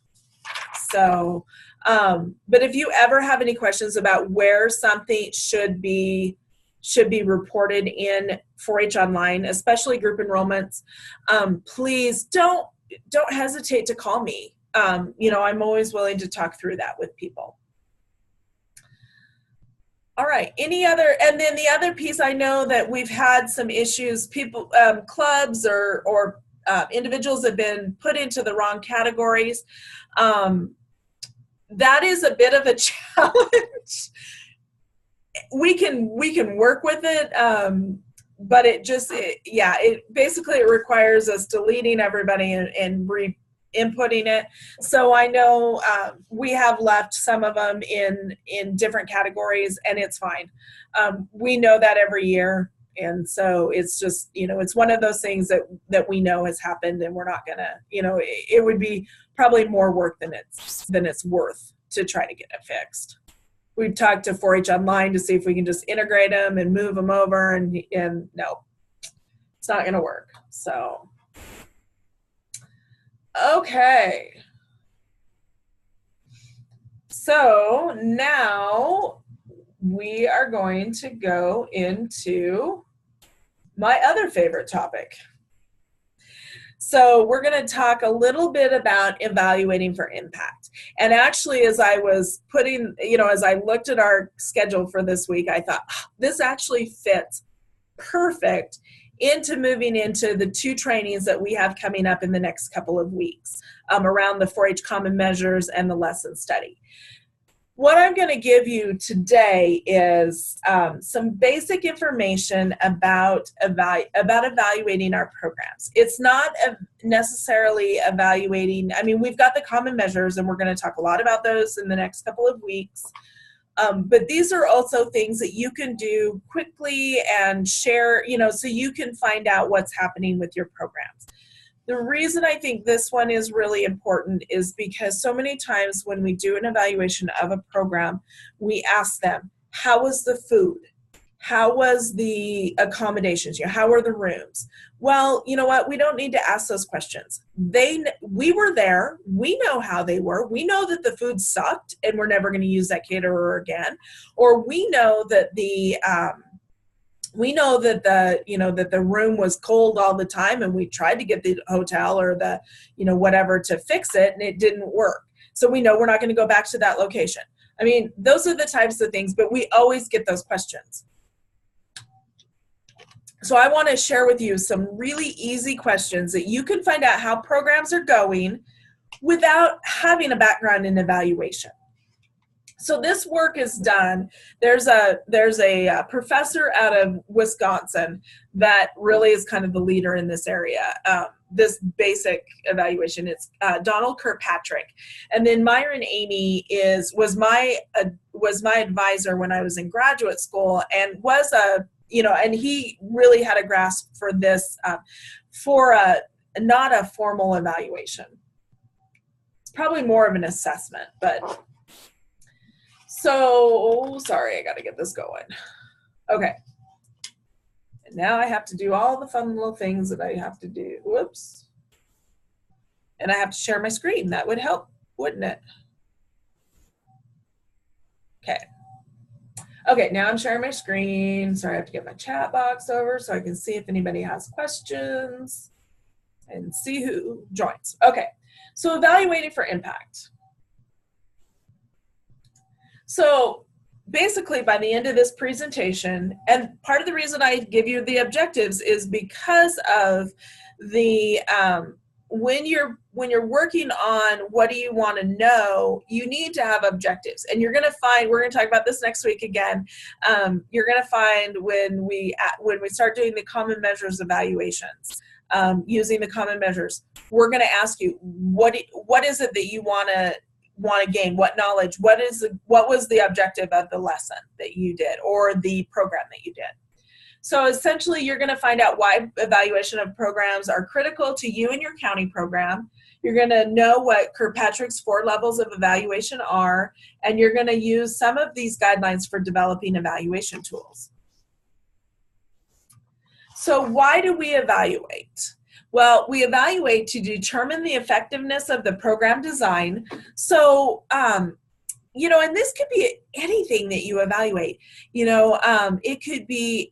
So, but if you ever have any questions about where something should be reported in 4-H Online, especially group enrollments, please don't hesitate to call me. I'm always willing to talk through that with people. All right, and then the other piece, I know that we've had some issues, people, clubs or individuals have been put into the wrong categories. That is a bit of a challenge. We can work with it, but it basically requires us deleting everybody and inputting it. So I know we have left some of them in different categories, and it's fine. We know that every year, and so it's just, it's one of those things that we know has happened, and we're not gonna, it would be probably more work than it's worth to try to get it fixed. We've talked to 4-H Online to see if we can just integrate them and move them over, and no, it's not gonna work. So okay, so now we are going to go into my other favorite topic. So we're going to talk a little bit about evaluating for impact. And actually, as I was as I looked at our schedule for this week, I thought, this actually fits perfect into moving into the 2 trainings that we have coming up in the next couple of weeks around the 4-H common measures and the lesson study. what I'm going to give you today is some basic information about evaluating our programs. It's not necessarily evaluating, I mean, we've got the common measures, and we're going to talk a lot about those in the next couple of weeks. But these are also things that you can do quickly and share, so you can find out what's happening with your programs. The reason I think this one is really important is because so many times when we do an evaluation of a program, we ask them, how was the food? How was the accommodations? How were the rooms? Well, you know what? We don't need to ask those questions. We were there. We know how they were. We know that the food sucked and we're never going to use that caterer again. Or we know that the room was cold all the time, and we tried to get the hotel or the, whatever to fix it, and it didn't work. So we know we're not going to go back to that location. I mean, those are the types of things, but we always get those questions. So I want to share with you some really easy questions that you can find out how programs are going without having a background in evaluation. So this work is done. There's a professor out of Wisconsin that really is kind of the leader in this area, this basic evaluation. It's Donald Kirkpatrick, and then Myron Amy was my advisor when I was in graduate school, and was and he really had a grasp for this for not a formal evaluation. It's probably more of an assessment, but. So, sorry, I got to get this going. Okay. And now I have to do all the fun little things that I have to do. Whoops. And I have to share my screen. That would help, wouldn't it? Okay. Okay, now I'm sharing my screen. Sorry, I have to get my chat box over so I can see if anybody has questions and see who joins. Okay, so evaluating for impact. So basically, by the end of this presentation, and part of the reason I give you the objectives is because of the when you're working on what do you want to know, you need to have objectives. And you're going to find, we're going to talk about this next week again, you're going to find when we start doing the common measures evaluations, using the common measures, we're going to ask you, what is it that you want to gain, what knowledge, what was the objective of the lesson that you did or the program that you did. So essentially you're going to find out why evaluation of programs are critical to you and your county program. You're going to know what Kirkpatrick's 4 levels of evaluation are, and you're going to use some of these guidelines for developing evaluation tools. So why do we evaluate? Well, we evaluate to determine the effectiveness of the program design. So, and this could be anything that you evaluate. It could be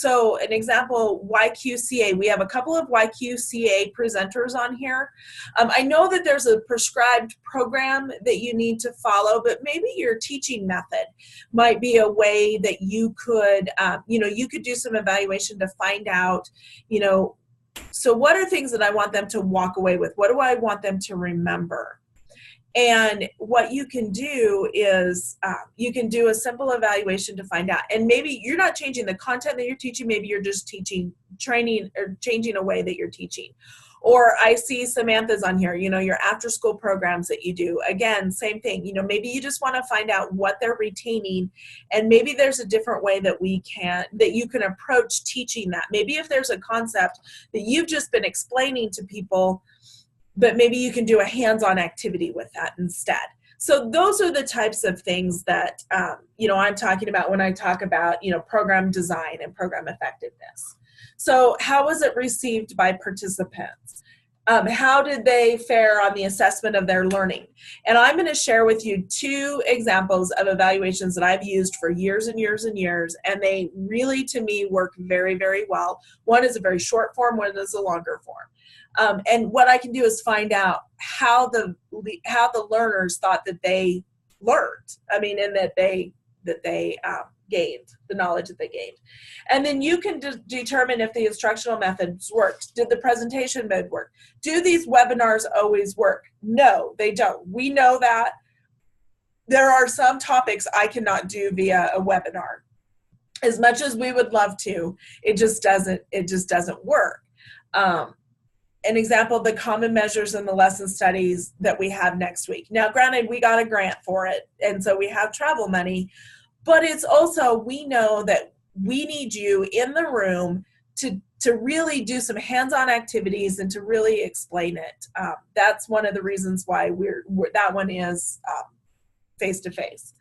an example, YQCA. We have a couple of YQCA presenters on here. I know that there's a prescribed program that you need to follow, but maybe your teaching method might be a way that you could, you could do some evaluation to find out, so what are things that I want them to walk away with? What do I want them to remember? And what you can do is you can do a simple evaluation to find out. And maybe you're not changing the content that you're teaching. Maybe you're just training or changing a way that you're teaching. Or I see Samantha's on here, your after school programs that you do. Again, same thing. Maybe you just want to find out what they're retaining, and maybe there's a different way that you can approach teaching that. Maybe if there's a concept that you've just been explaining to people, but maybe you can do a hands-on activity with that instead. So those are the types of things that, I'm talking about when I talk about, program design and program effectiveness. So how was it received by participants? How did they fare on the assessment of their learning? And I'm going to share with you 2 examples of evaluations that I've used for years and years and years, and they really, to me, work very, very well. One is a very short form, one is a longer form. And what I can do is find out how the learners thought that they learned. And that they gained, the knowledge that they gained. And then you can determine if the instructional methods worked. Did the presentation mode work? Do these webinars always work? No, they don't. We know that. there are some topics I cannot do via a webinar. As much as we would love to, it just doesn't work. An example, the common measures and the lesson studies that we have next week. Now, granted, we got a grant for it, and so we have travel money, but it's also, we know that we need you in the room to really do some hands-on activities and to really explain it. That's one of the reasons why that one is face-to-face.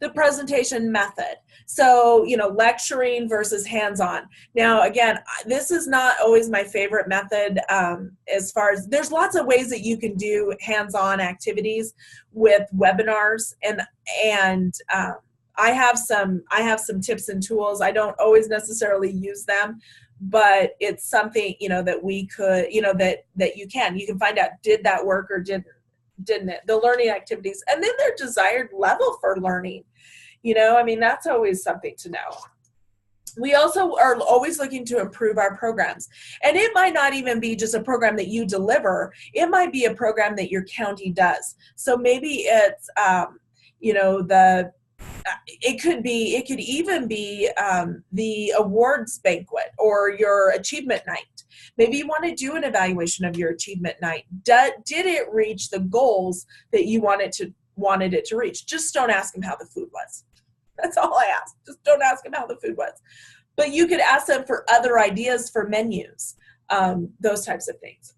The presentation method. So, lecturing versus hands-on. Now, again, this is not always my favorite method as far as, there's lots of ways that you can do hands-on activities with webinars, and I have some tips and tools. I don't always necessarily use them, but it's something, that we could, that you can find out, did that work or didn't it? The learning activities, and then their desired level for learning. That's always something to know. We also are always looking to improve our programs. And it might not even be just a program that you deliver. It might be a program that your county does. So maybe it's, it could even be the awards banquet or your achievement night. Maybe you want to do an evaluation of your achievement night. Did it reach the goals that you wanted it to reach? Just don't ask them how the food was. That's all I ask. Just don't ask them how the food was. But you could ask them for other ideas for menus, those types of things.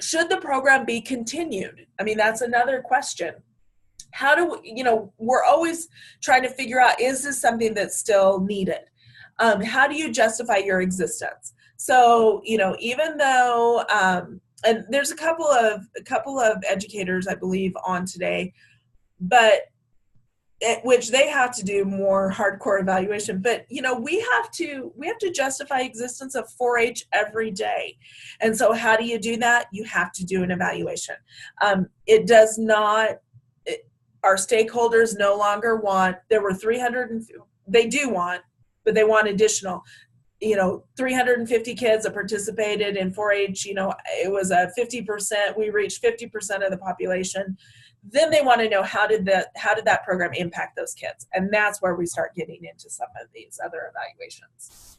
Should the program be continued? That's another question. How do we, we're always trying to figure out, is this something that's still needed? How do you justify your existence? So, even though, and there's a couple of educators, I believe, on today, but which they have to do more hardcore evaluation, but we have to justify existence of 4-H every day. And so how do you do that? You have to do an evaluation. It does not, our stakeholders no longer want, there were 300, they do want, but they want additional, 350 kids that participated in 4-H, it was a 50%, we reached 50% of the population. Then they want to know, how did that program impact those kids? And that's where we start getting into some of these other evaluations.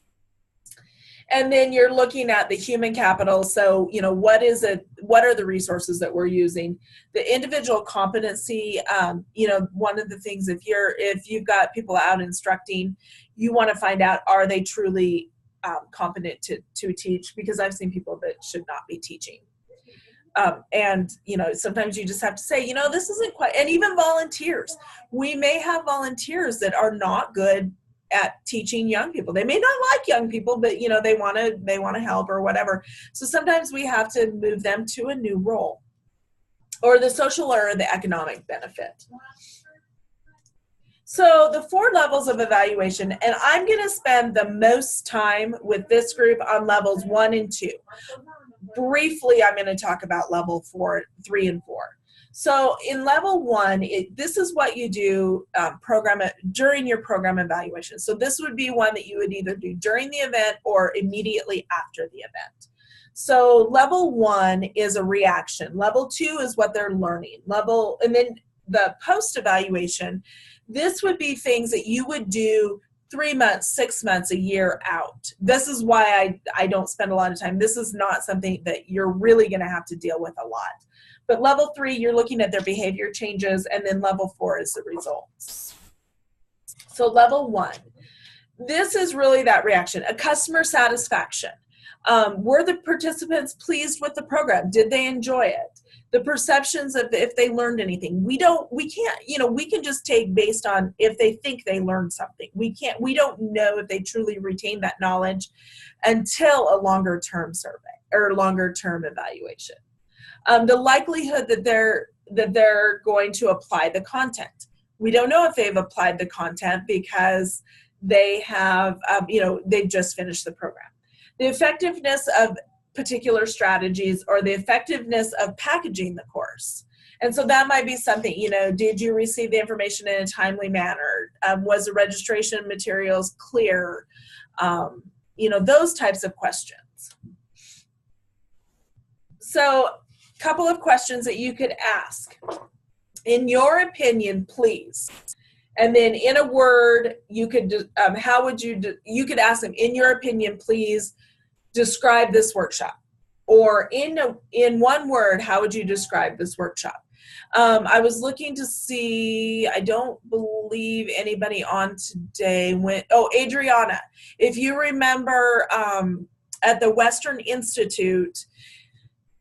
And then you're looking at the human capital. So, what are the resources that we're using? The individual competency, one of the things, if you've got people out instructing, you want to find out, are they truly competent to teach? Because I've seen people that should not be teaching. And sometimes you just have to say, this isn't quite, and even volunteers. We may have volunteers that are not good at teaching young people. They may not like young people, but they want to help or whatever. So sometimes we have to move them to a new role, or the social or the economic benefit. So the 4 levels of evaluation, and I'm going to spend the most time with this group on levels 1 and 2. Briefly, I'm going to talk about level 3 and 4. So in level 1, this is what you do during your program evaluation. So this would be one that you would either do during the event or immediately after the event. So level 1 is a reaction. Level 2 is what they're learning. And then the post-evaluation, this would be things that you would do 3 months, 6 months, a year out. This is why I don't spend a lot of time. This is not something that you're really going to have to deal with a lot. But level 3, you're looking at their behavior changes, and then level 4 is the results. So level 1, this is really that reaction, a customer satisfaction. Were the participants pleased with the program? Did they enjoy it? The perceptions of if they learned anything. We can just take based on if they think they learned something. We don't know if they truly retain that knowledge until a longer term survey or longer term evaluation. The likelihood that they're going to apply the content. We don't know if they've applied the content because they have, they've just finished the program. The effectiveness of particular strategies, or the effectiveness of packaging the course. And so that might be something, did you receive the information in a timely manner? Was the registration materials clear? Those types of questions. So a couple of questions that you could ask. in your opinion, please. And then in a word, you could, you could ask them, in your opinion, please describe this workshop. Or in one word, how would you describe this workshop? I was looking to see, I don't believe anybody on today went, oh, Adriana, if you remember at the Western Institute,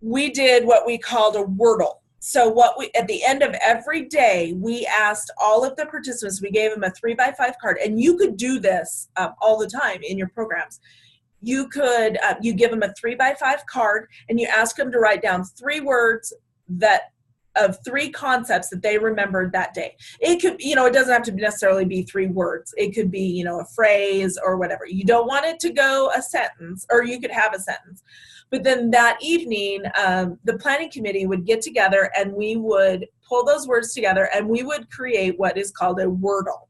we did what we called a Wordle. So at the end of every day, we asked all of the participants, we gave them a 3x5 card, and you could do this all the time in your programs. You could, you give them a 3x5 card and you ask them to write down 3 words of 3 concepts that they remembered that day. It could, it doesn't have to necessarily be 3 words. It could be, a phrase or whatever. You don't want it to go a sentence, or you could have a sentence. But then that evening, the planning committee would get together and we would pull those words together and we would create what is called a Wordle.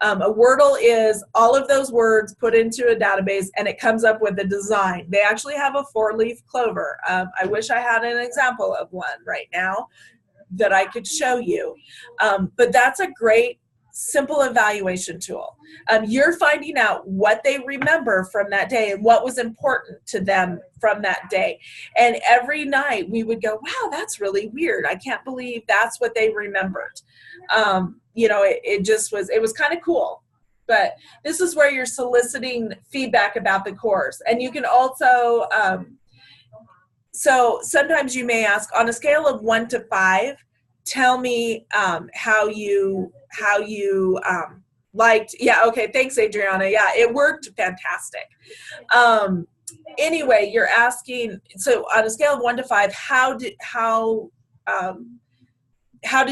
A Wordle is all of those words put into a database and it comes up with a design. They actually have a 4-leaf clover. I wish I had an example of one right now that I could show you. But that's a great, simple evaluation tool. You're finding out what they remember from that day and what was important to them from that day. And every night we would go, wow, that's really weird. I can't believe that's what they remembered. It was kind of cool. But this is where you're soliciting feedback about the course. And you can also, so sometimes you may ask, on a scale of 1 to 5, tell me how you liked. Yeah, okay, thanks, Adriana. Yeah, it worked fantastic. Anyway, you're asking, so on a scale of 1 to 5, how did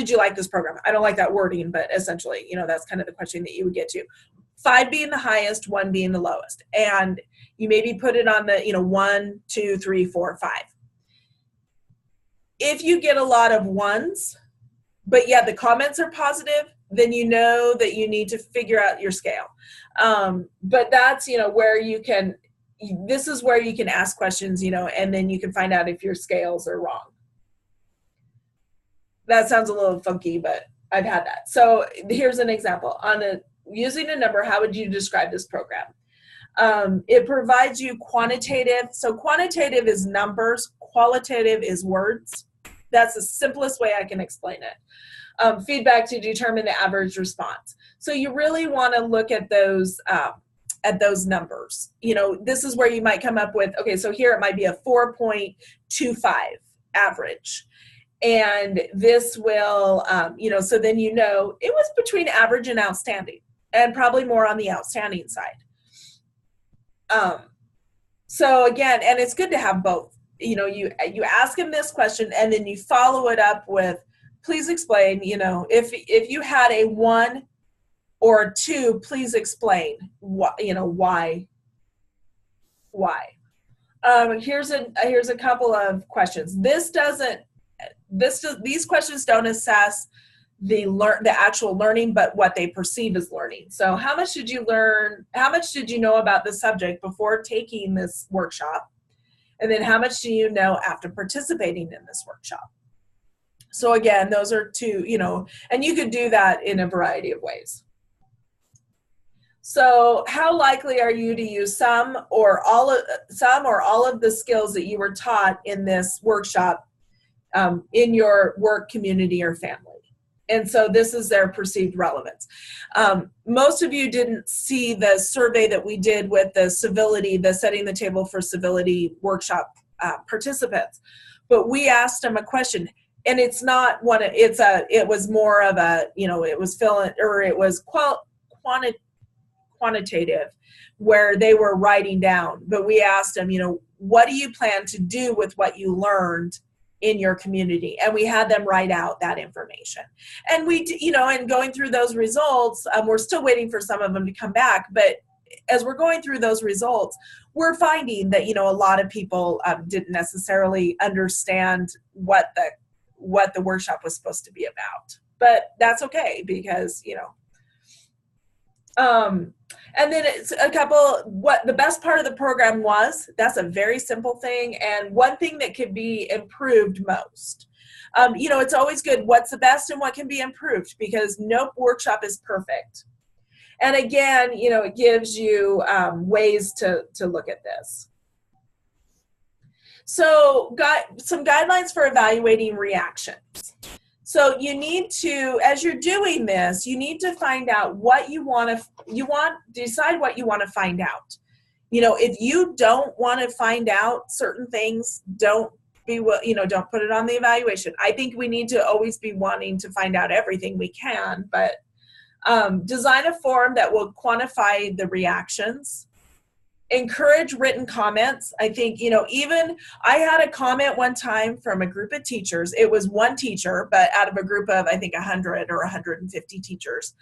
you like this program? I don't like that wording, but essentially, that's kind of the question that you would get to. 5 being the highest, 1 being the lowest. And you maybe put it on the, 1, 2, 3, 4, 5. If you get a lot of 1s, but yeah, the comments are positive, then you know that you need to figure out your scale. But that's, where you can, this is where you can ask questions, and then you can find out if your scales are wrong. That sounds a little funky, but I've had that. So here's an example. Using a number, how would you describe this program? It provides you quantitative. So quantitative is numbers, qualitative is words. That's the simplest way I can explain it. Feedback to determine the average response. So you really want to look at those numbers. This is where you might come up with, okay, so here it might be a 4.25 average. And this will, so then it was between average and outstanding, and probably more on the outstanding side. So again, and it's good to have both. You ask them this question and then you follow it up with, please explain, if you had a 1 or a 2, please explain why. Here's a couple of questions. These questions don't assess the actual learning, but what they perceive as learning. So how much did you learn? How much did you know about the subject before taking this workshop? And then how much do you know after participating in this workshop? So again, those are 2, and you could do that in a variety of ways. So how likely are you to use some or all of the skills that you were taught in this workshop in your work, community, or family? And so this is their perceived relevance. Most of you didn't see the survey that we did with the Setting the Table for Civility workshop participants, but we asked them a question, and it's not one. It was more of a, it was quantitative, where they were writing down. But we asked them, what do you plan to do with what you learned in your community? And we had them write out that information. And and going through those results, we're still waiting for some of them to come back, but as we're going through those results, we're finding that, a lot of people didn't necessarily understand what the workshop was supposed to be about. But that's okay, because, and then it's what the best part of the program was. That's a very simple thing. And one thing that could be improved most You know, it's always good. What's the best and what can be improved, because no workshop is perfect. And again, you know, it gives you ways to look at this. So got some guidelines for evaluating reactions. So you need to, as you're doing this, you need to find out what you want to, decide what you want to find out. You know, if you don't want to find out certain things, don't put it on the evaluation. I think we need to always be wanting to find out everything we can, but design a form that will quantify the reactions. Encourage written comments. I think, you know, even I had a comment one time from a group of teachers. It was one teacher, but out of a group of, I think, 100 or 150 teachers,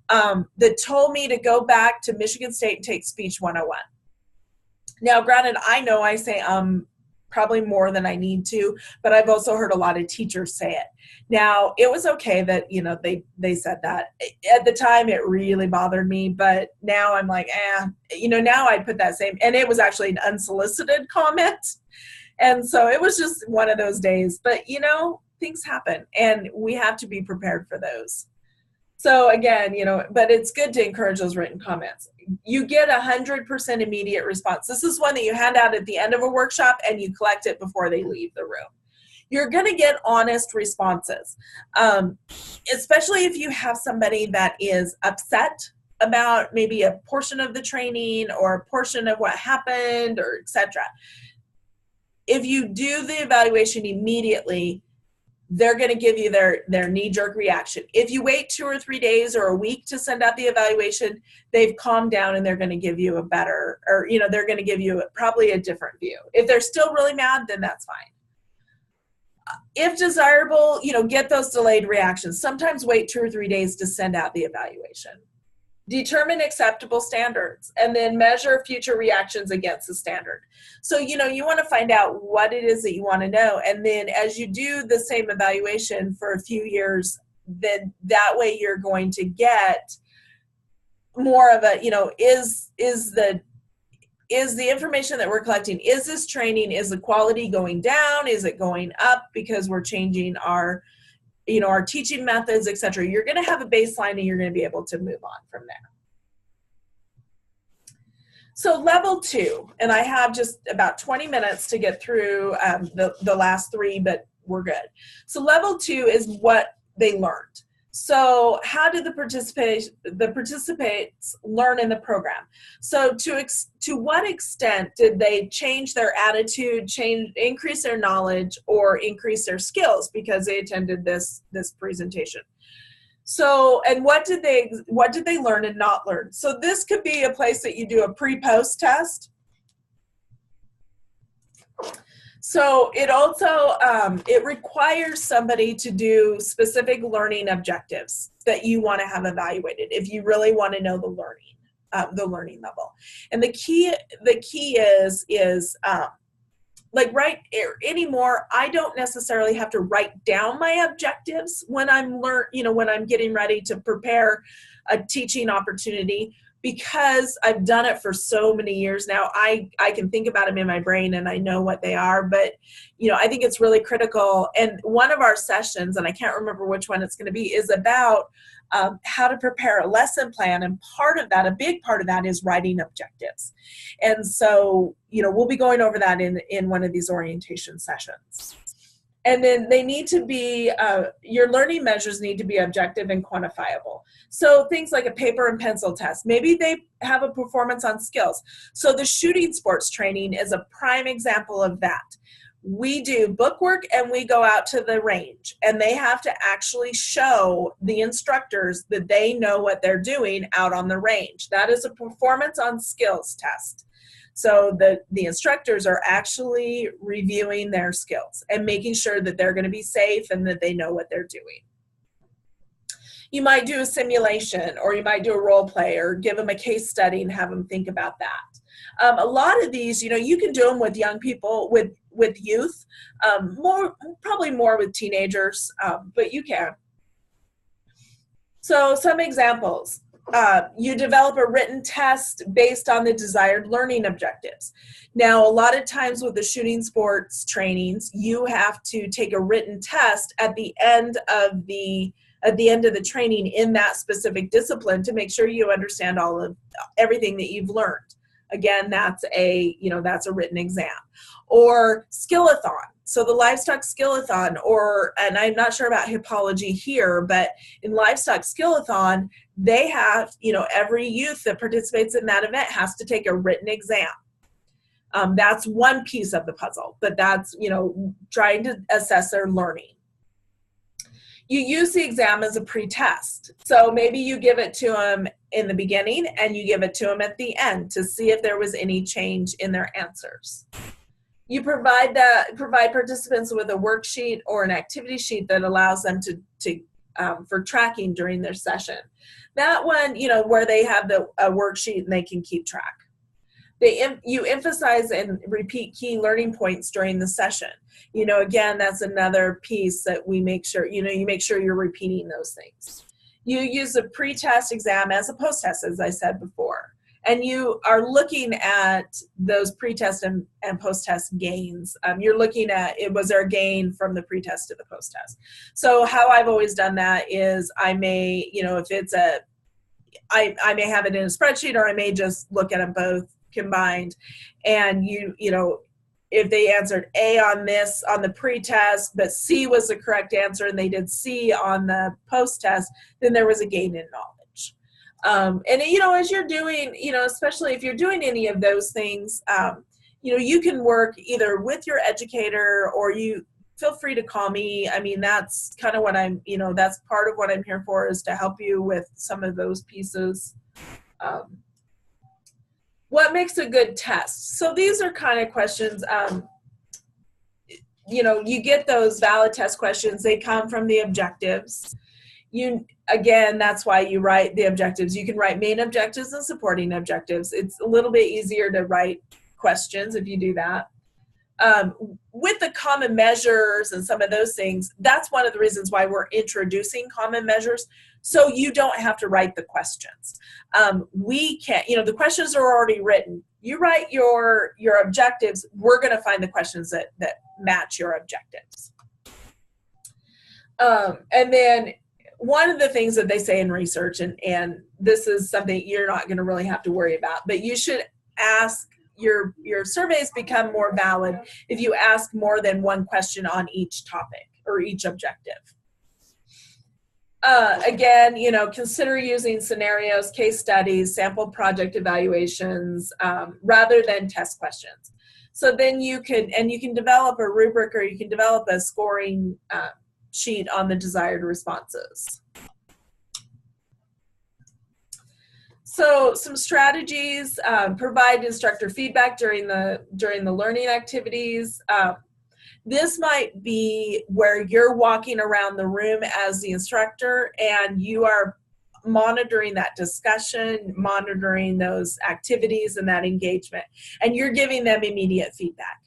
that told me to go back to Michigan State and take Speech 101. Now, granted, I know I say probably more than I need to, but I've also heard a lot of teachers say it. Now, it was okay that, you know, they said that. At the time, it really bothered me, but now I'm like, you know, now I'd put that same, and it was actually an unsolicited comment. And so it was just one of those days, but, you know, things happen, and we have to be prepared for those. So again, you know, but it's good to encourage those written comments. You get 100% immediate response. This is one that you hand out at the end of a workshop, and you collect it before they leave the room. You're going to get honest responses, especially if you have somebody that is upset about maybe a portion of the training or a portion of what happened, or etc. If you do the evaluation immediately, they're going to give you their knee-jerk reaction. If you wait 2 or 3 days or a week to send out the evaluation, they've calmed down and they're going to give you a better, or, you know, they're going to give you probably a different view. If they're still really mad, then that's fine. If desirable, you know, get those delayed reactions. Sometimes wait 2 or 3 days to send out the evaluation. Determine acceptable standards, and then measure future reactions against the standard. So, you know, you want to find out what it is that you want to know. And then as you do the same evaluation for a few years, then that way you're going to get more of a, you know, is the information that we're collecting, is this training, is the quality going down? Is it going up because we're changing our, you know, our teaching methods, etc. You're going to have a baseline, and you're going to be able to move on from there. So level 2, and I have just about 20 minutes to get through the last 3, but we're good. So level 2 is what they learned. So how did the participants learn in the program? So to what extent did they change their attitude, increase their knowledge, or increase their skills because they attended this presentation? So, and what did they learn and not learn? So this could be a place that you do a pre-post test. So it also, it requires somebody to do specific learning objectives that you want to have evaluated if you really want to know the learning level. And the key is like anymore, I don't necessarily have to write down my objectives when I'm when I'm getting ready to prepare a teaching opportunity, because I've done it for so many years now. I can think about them in my brain and I know what they are, but, you know, I think it's really critical. And one of our sessions, and I can't remember which one it's going to be, is about how to prepare a lesson plan. And part of that, a big part of that, is writing objectives. And so, you know, we'll be going over that in one of these orientation sessions. And then they need to be, your learning measures need to be objective and quantifiable. So things like a paper and pencil test, maybe they have a performance on skills. So the shooting sports training is a prime example of that. We do bookwork and we go out to the range, and they have to actually show the instructors that they know what they're doing out on the range. That is a performance on skills test. So the instructors are actually reviewing their skills and making sure that they're going to be safe and that they know what they're doing. You might do a simulation, or you might do a role play, or give them a case study and have them think about that. A lot of these, you know, you can do them with young people, with youth, probably more with teenagers, but you can. So some examples. You develop a written test based on the desired learning objectives. Now, a lot of times with the shooting sports trainings, you have to take a written test at the end of the training in that specific discipline to make sure you understand everything that you've learned. Again, that's a written exam. Or skillathon. So the livestock skillathon, and I'm not sure about hippology here, but in livestock skillathon, they have, every youth that participates in that event has to take a written exam. That's one piece of the puzzle, but that's, trying to assess their learning. You use the exam as a pre-test. So maybe you give it to them in the beginning and you give it to them at the end to see if there was any change in their answers. You provide participants with a worksheet or an activity sheet that allows them for tracking during their session. That one, where they have a worksheet and they can keep track. You emphasize and repeat key learning points during the session. Again, that's another piece that we make sure, you make sure you're repeating those things. You use a pre-test exam as a post-test, as I said before. And you are looking at those pre-test and post-test gains. You're looking at, was there a gain from the pre-test to the post-test? So how I've always done that is I may, if it's I may have it in a spreadsheet, or I may just look at them both combined. And if they answered A on the pre-test, but C was the correct answer, and they did C on the post-test, then there was a gain in knowledge. And as you're doing, especially if you're doing any of those things, you can work either with your educator, or you feel free to call me. I mean, that's kind of what that's part of what I'm here for, is to help you with some of those pieces. What makes a good test? So these are kind of questions, you get those valid test questions. They come from the objectives. Again, that's why you write the objectives. You can write main objectives and supporting objectives. It's a little bit easier to write questions if you do that. With the common measures and some of those things, that's one of the reasons why we're introducing common measures, so you don't have to write the questions. We can't, the questions are already written. You write your objectives, we're going to find the questions that match your objectives. And then one of the things that they say in research, and this is something you're not going to really have to worry about, but you should ask, your surveys become more valid if you ask more than one question on each topic or each objective. Again, consider using scenarios, case studies, sample project evaluations, rather than test questions. So then you can develop a rubric, or you can develop a scoring sheet on the desired responses. So some strategies: provide instructor feedback during the learning activities. This might be where you're walking around the room as the instructor, and you are monitoring that discussion, monitoring those activities and that engagement, and you're giving them immediate feedback.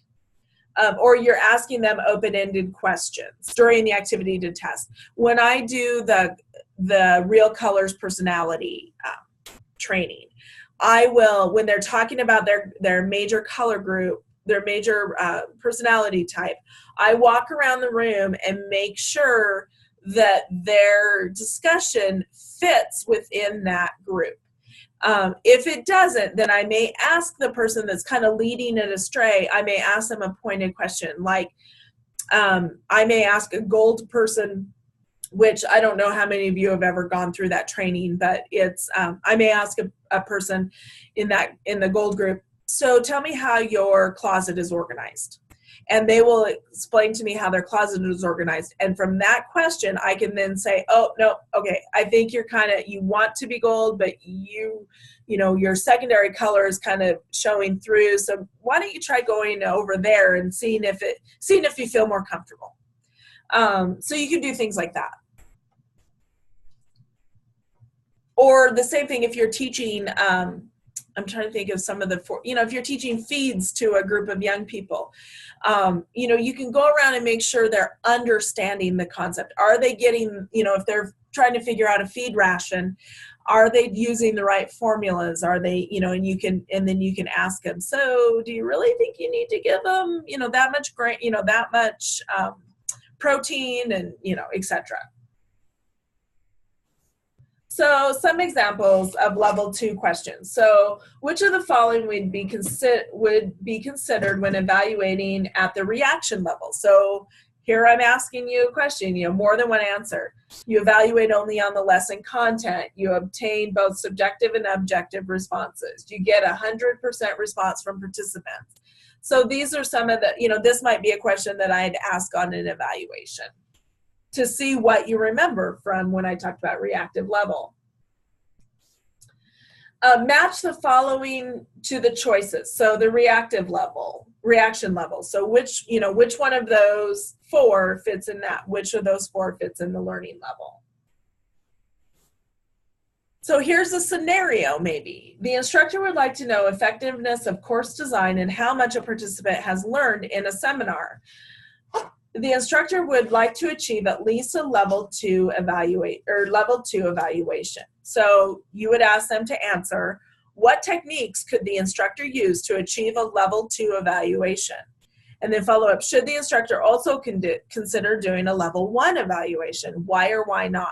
Or you're asking them open-ended questions during the activity to test. When I do the Real Colors personality training, I will, when they're talking about their major color group, their major personality type, I walk around the room and make sure that their discussion fits within that group. If it doesn't, then I may ask the person that's kind of leading it astray, I may ask them a pointed question. Like, I may ask a gold person, which I don't know how many of you have ever gone through that training, but it's, I may ask a person in the gold group, so tell me how your closet is organized. And they will explain to me how their closet is organized. And from that question, I can then say, oh, no, okay, I think you want to be gold, but your secondary color is kind of showing through. So why don't you try going over there and seeing if you feel more comfortable. So you can do things like that. Or the same thing if you're teaching, I'm trying to think of some of if you're teaching feeds to a group of young people, you can go around and make sure they're understanding the concept. Are they getting, if they're trying to figure out a feed ration, Are they using the right formulas? Are they, and then you can ask them, so do you really think you need to give them, that much grain, that much protein, and, etc. So some examples of level 2 questions. So which of the following would be considered when evaluating at the reaction level? So here I'm asking you a question, more than one answer. You evaluate only on the lesson content. You obtain both subjective and objective responses. You get 100% response from participants. So these are some of the, this might be a question that I'd ask on an evaluation to see what you remember from when I talked about reactive level. Match the following to the choices. So the reaction level. So which one of those 4 fits in that? Which of those 4 fits in the learning level? So here's a scenario maybe. The instructor would like to know effectiveness of course design and how much a participant has learned in a seminar. The instructor would like to achieve at least a level 2 evaluation. So you would ask them to answer, what techniques could the instructor use to achieve a level 2 evaluation? And then follow up, should the instructor also consider doing a level 1 evaluation? Why or why not?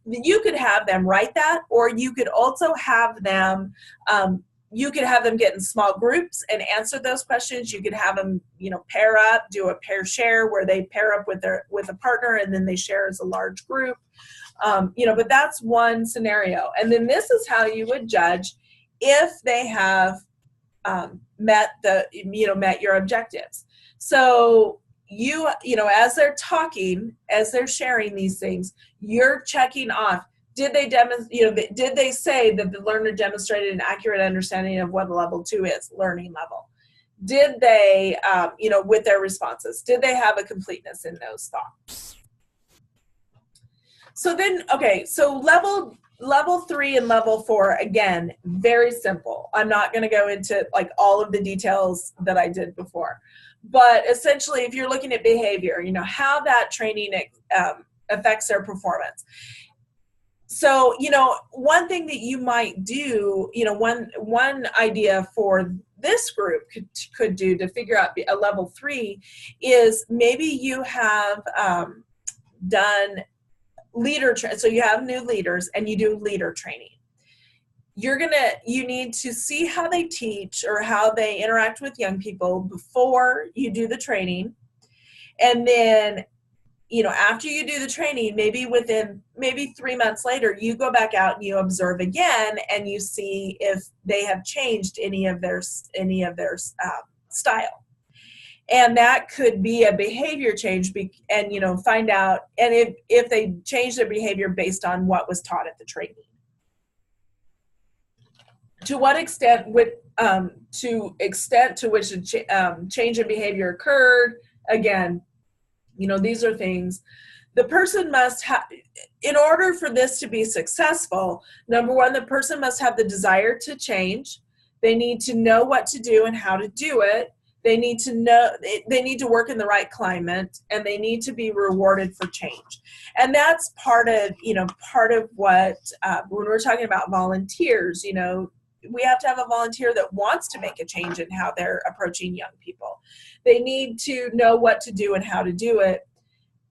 You could have them write that, or you could also have them get in small groups and answer those questions. You could have them, pair up, do a pair share where they pair up with a partner and then they share as a large group. But that's one scenario. And then this is how you would judge if they have met your objectives. So as they're talking, as they're sharing these things, you're checking off. Did they did they say that the learner demonstrated an accurate understanding of what level 2 is, learning level? Did they, with their responses, did they have a completeness in those thoughts? So then, okay, so level 3 and level 4, again, very simple. I'm not going to go into like all of the details that I did before, but essentially, if you're looking at behavior, how that training affects their performance. So, one thing that you might do, one idea for this group could do to figure out a level 3 is maybe you have done so you have new leaders and you do leader training. You need to see how they teach or how they interact with young people before you do the training. And then, after you do the training, maybe 3 months later, you go back out and you observe again and you see if they have changed any of their style. And that could be a behavior change and, find out, and if they change their behavior based on what was taught at the training. To what extent, to which a change in behavior occurred, again, these are things the person must have. In order for this to be successful, number one, the person must have the desire to change. They need to know what to do and how to do it. They need to work in the right climate, and they need to be rewarded for change. And that's part of what, when we're talking about volunteers, we have to have a volunteer that wants to make a change in how they're approaching young people. They need to know what to do and how to do it.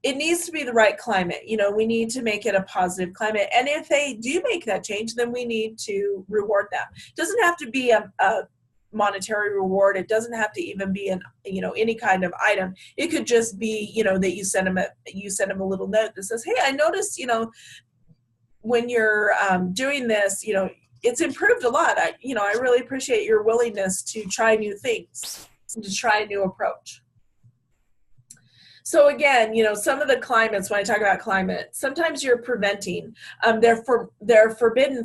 It needs to be the right climate. We need to make it a positive climate. And if they do make that change, then we need to reward them. It doesn't have to be a monetary reward. It doesn't have to even be any kind of item. It could just be, that you send them a little note that says, hey, I noticed, when you're doing this, it's improved a lot. I really appreciate your willingness to try new things, to try a new approach. So again, some of the climates, when I talk about climate, sometimes you're preventing, they're forbidden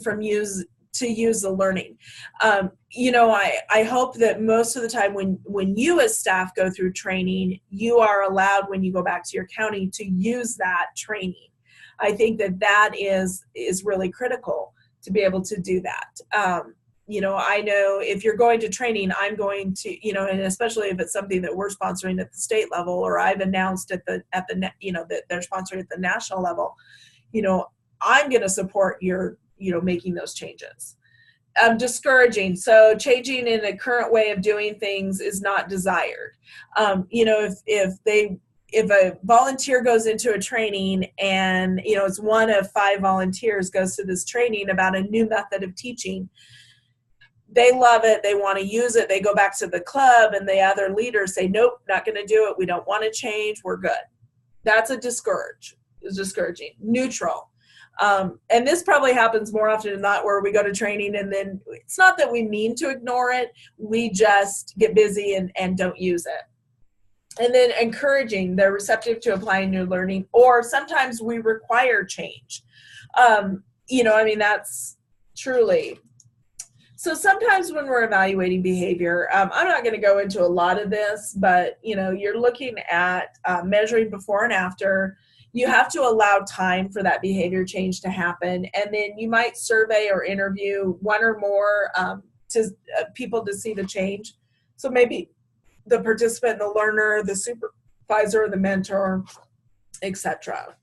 to use the learning. I hope that most of the time when you as staff go through training, you are allowed when you go back to your county to use that training. I think that is really critical to be able to do that. I know if you're going to training, I'm going to, and especially if it's something that we're sponsoring at the state level, or I've announced that they're sponsoring at the national level, I'm going to support your making those changes. Discouraging. So changing in the current way of doing things is not desired. If a volunteer goes into a training and, it's one of 5 volunteers goes to this training about a new method of teaching, they love it, they want to use it, they go back to the club, and the other leaders say, nope, not going to do it, we don't want to change, we're good. That's discouraging. Neutral. And this probably happens more often than not, where we go to training and then it's not that we mean to ignore it, we just get busy and don't use it. And then encouraging, they're receptive to applying new learning, or sometimes we require change. That's truly. So sometimes when we're evaluating behavior, I'm not going to go into a lot of this, but you're looking at measuring before and after. You have to allow time for that behavior change to happen, and then you might survey or interview one or more people to see the change. So maybe the participant, the learner, the supervisor, the mentor, etc.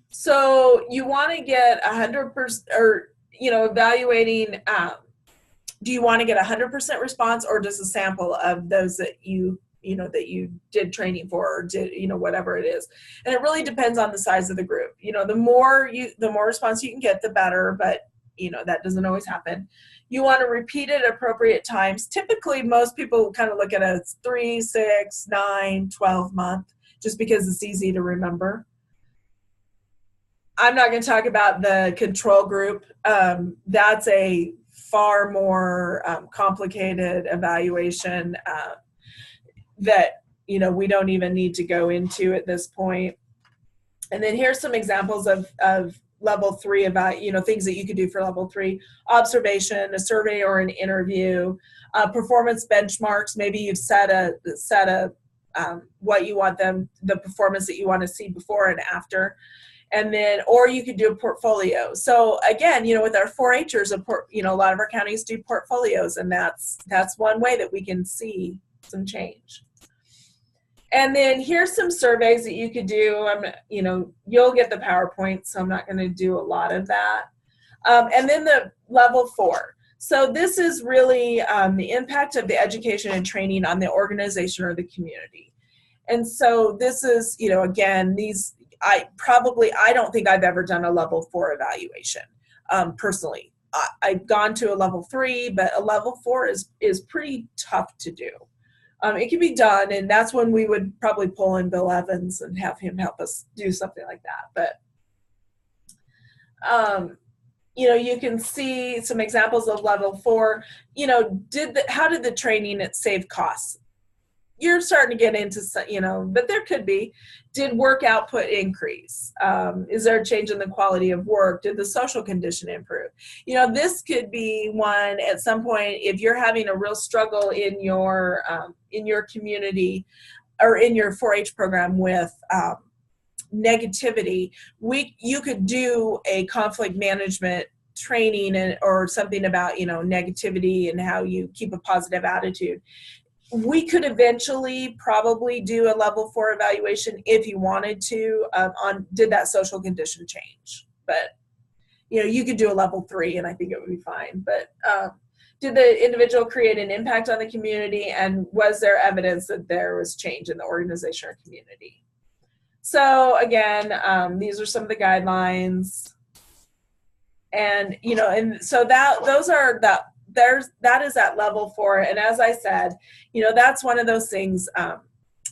So you want to get 100%, or evaluating. Do you want to get 100% response, or just a sample of those that you did training for, or did, whatever it is. And it really depends on the size of the group. The more response you can get, the better, but that doesn't always happen. You want to repeat it at appropriate times. Typically, most people kind of look at a 3, 6, 9, 12 month, just because it's easy to remember. I'm not going to talk about the control group. That's a far more complicated evaluation that we don't even need to go into at this point. And then here's some examples of level 3 about things that you could do for level 3: observation, a survey or an interview, performance benchmarks. Maybe you've set a what you want the performance that you want to see before and after. And then, or you could do a portfolio. So again, with our 4-Hers, a lot of our counties do portfolios, and that's one way that we can see some change. And then here's some surveys that you could do. You'll get the PowerPoint, so I'm not going to do a lot of that. And then the level 4. So this is really the impact of the education and training on the organization or the community. And so this is, again, I don't think I've ever done a level 4 evaluation personally. I've gone to a level 3, but a level 4 is pretty tough to do. It can be done, and that's when we would probably pull in Bill Evans and have him help us do something like that. But, you can see some examples of level 4. How did the training save costs? You're starting to get into, but there could be. Did work output increase? Is there a change in the quality of work? Did the social condition improve? This could be one at some point if you're having a real struggle in your community or in your 4-H program with negativity. You could do a conflict management training or something about negativity and how you keep a positive attitude. We could eventually probably do a level 4 evaluation if you wanted to did that social condition change. But you could do a level 3 and I think it would be fine. But did the individual create an impact on the community, and was there evidence that there was change in the organization or community? So again, these are some of the guidelines, and and so that is at level 4. And as I said, that's one of those things.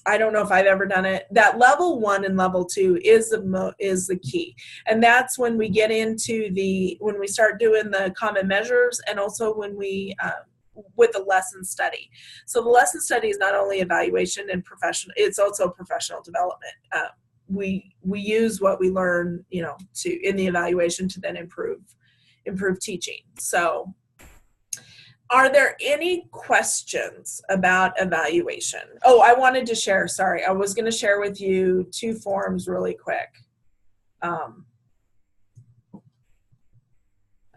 I don't know if I've ever done it. That level 1 and level 2 is the key. And that's when we get into when we start doing the common measures, and also when we, with the lesson study. So the lesson study is not only evaluation and professional, it's also professional development. We use what we learn, in the evaluation to then improve teaching. So, are there any questions about evaluation? Oh, I wanted to share, sorry. I was going to share with you 2 forms really quick. I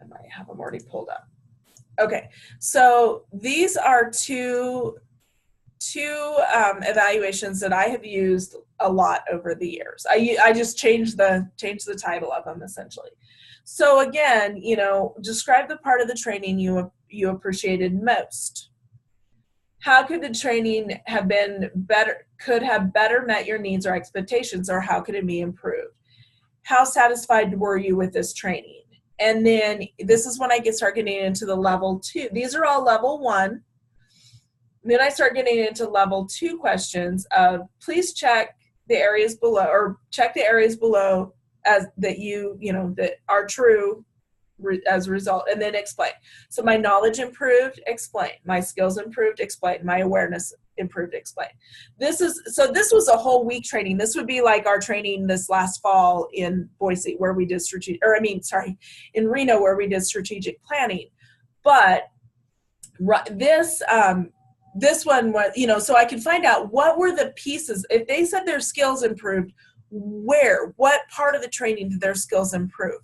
might have them already pulled up. Okay, so these are two evaluations that I have used a lot over the years. I just changed the title of them essentially. So again, you know, describe the part of the training you appreciated most. How could the training have been better, could have better met your needs or expectations, or how could it be improved? How satisfied were you with this training? And then this is when I start getting into the level 2. These are all level 1. Then I start getting into level 2 questions of please check the areas below, or check the areas below as that you know, that are true as a result, and then explain. So my knowledge improved, explain. My skills improved, explain. My awareness improved, explain. This was a whole week training. This would be like our training this last fall in Boise, where we did in Reno, where we did strategic planning. But this one was, you know, so I could find out what were the pieces. If they said their skills improved, what part of the training did their skills improve?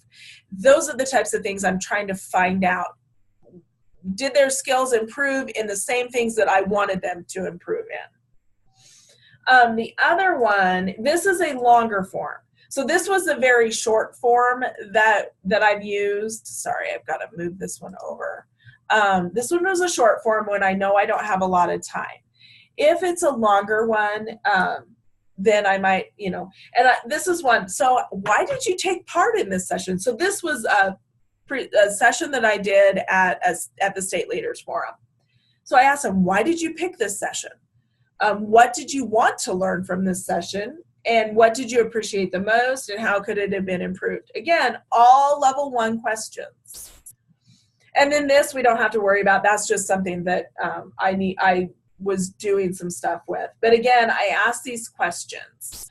Those are the types of things I'm trying to find out. Did their skills improve in the same things that I wanted them to improve in? The other one, this is a longer form. So this was a very short form that I've used. Sorry, I've got to move this one over. This one was a short form when I know I don't have a lot of time. If it's a longer one, then I might, you know, and this is one. So why did you take part in this session? So this was a session that I did at the State Leaders Forum. So I asked them, why did you pick this session? What did you want to learn from this session? And what did you appreciate the most? And how could it have been improved? Again, all level 1 questions. And then this we don't have to worry about. That's just something that I was doing some stuff with. But again, I asked these questions,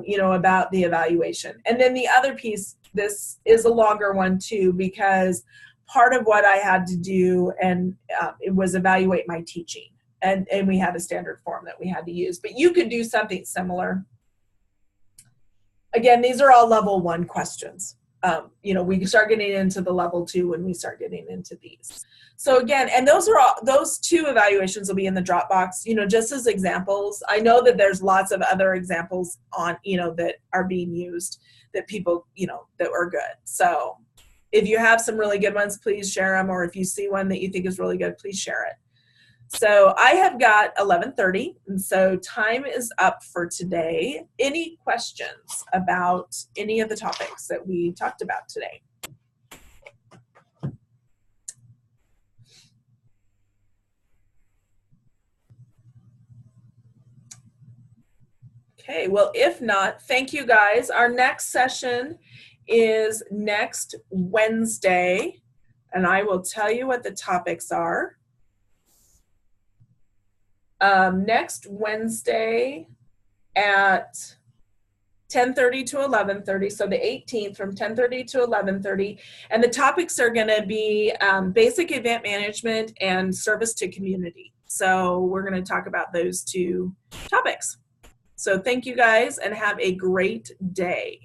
you know, about the evaluation. And then the other piece, this is a longer one too, because part of what I had to do it was evaluate my teaching. And we had a standard form that we had to use. But you could do something similar. Again, these are all level 1 questions. You know, we start getting into the level 2 when we start getting into these. So again, and those 2 evaluations will be in the Dropbox, you know, just as examples. I know that there's lots of other examples on, you know, that are being used that people, you know, that are good. So if you have some really good ones, please share them. Or if you see one that you think is really good, please share it. So I have got 11:30, and so time is up for today. Any questions about any of the topics that we talked about today? Okay, well, if not, thank you guys. Our next session is next Wednesday, and I will tell you what the topics are. Next Wednesday at 10:30 to 11:30, so the 18th from 10:30 to 11:30, and the topics are going to be basic event management and service to community. So we're going to talk about those 2 topics. So thank you guys and have a great day.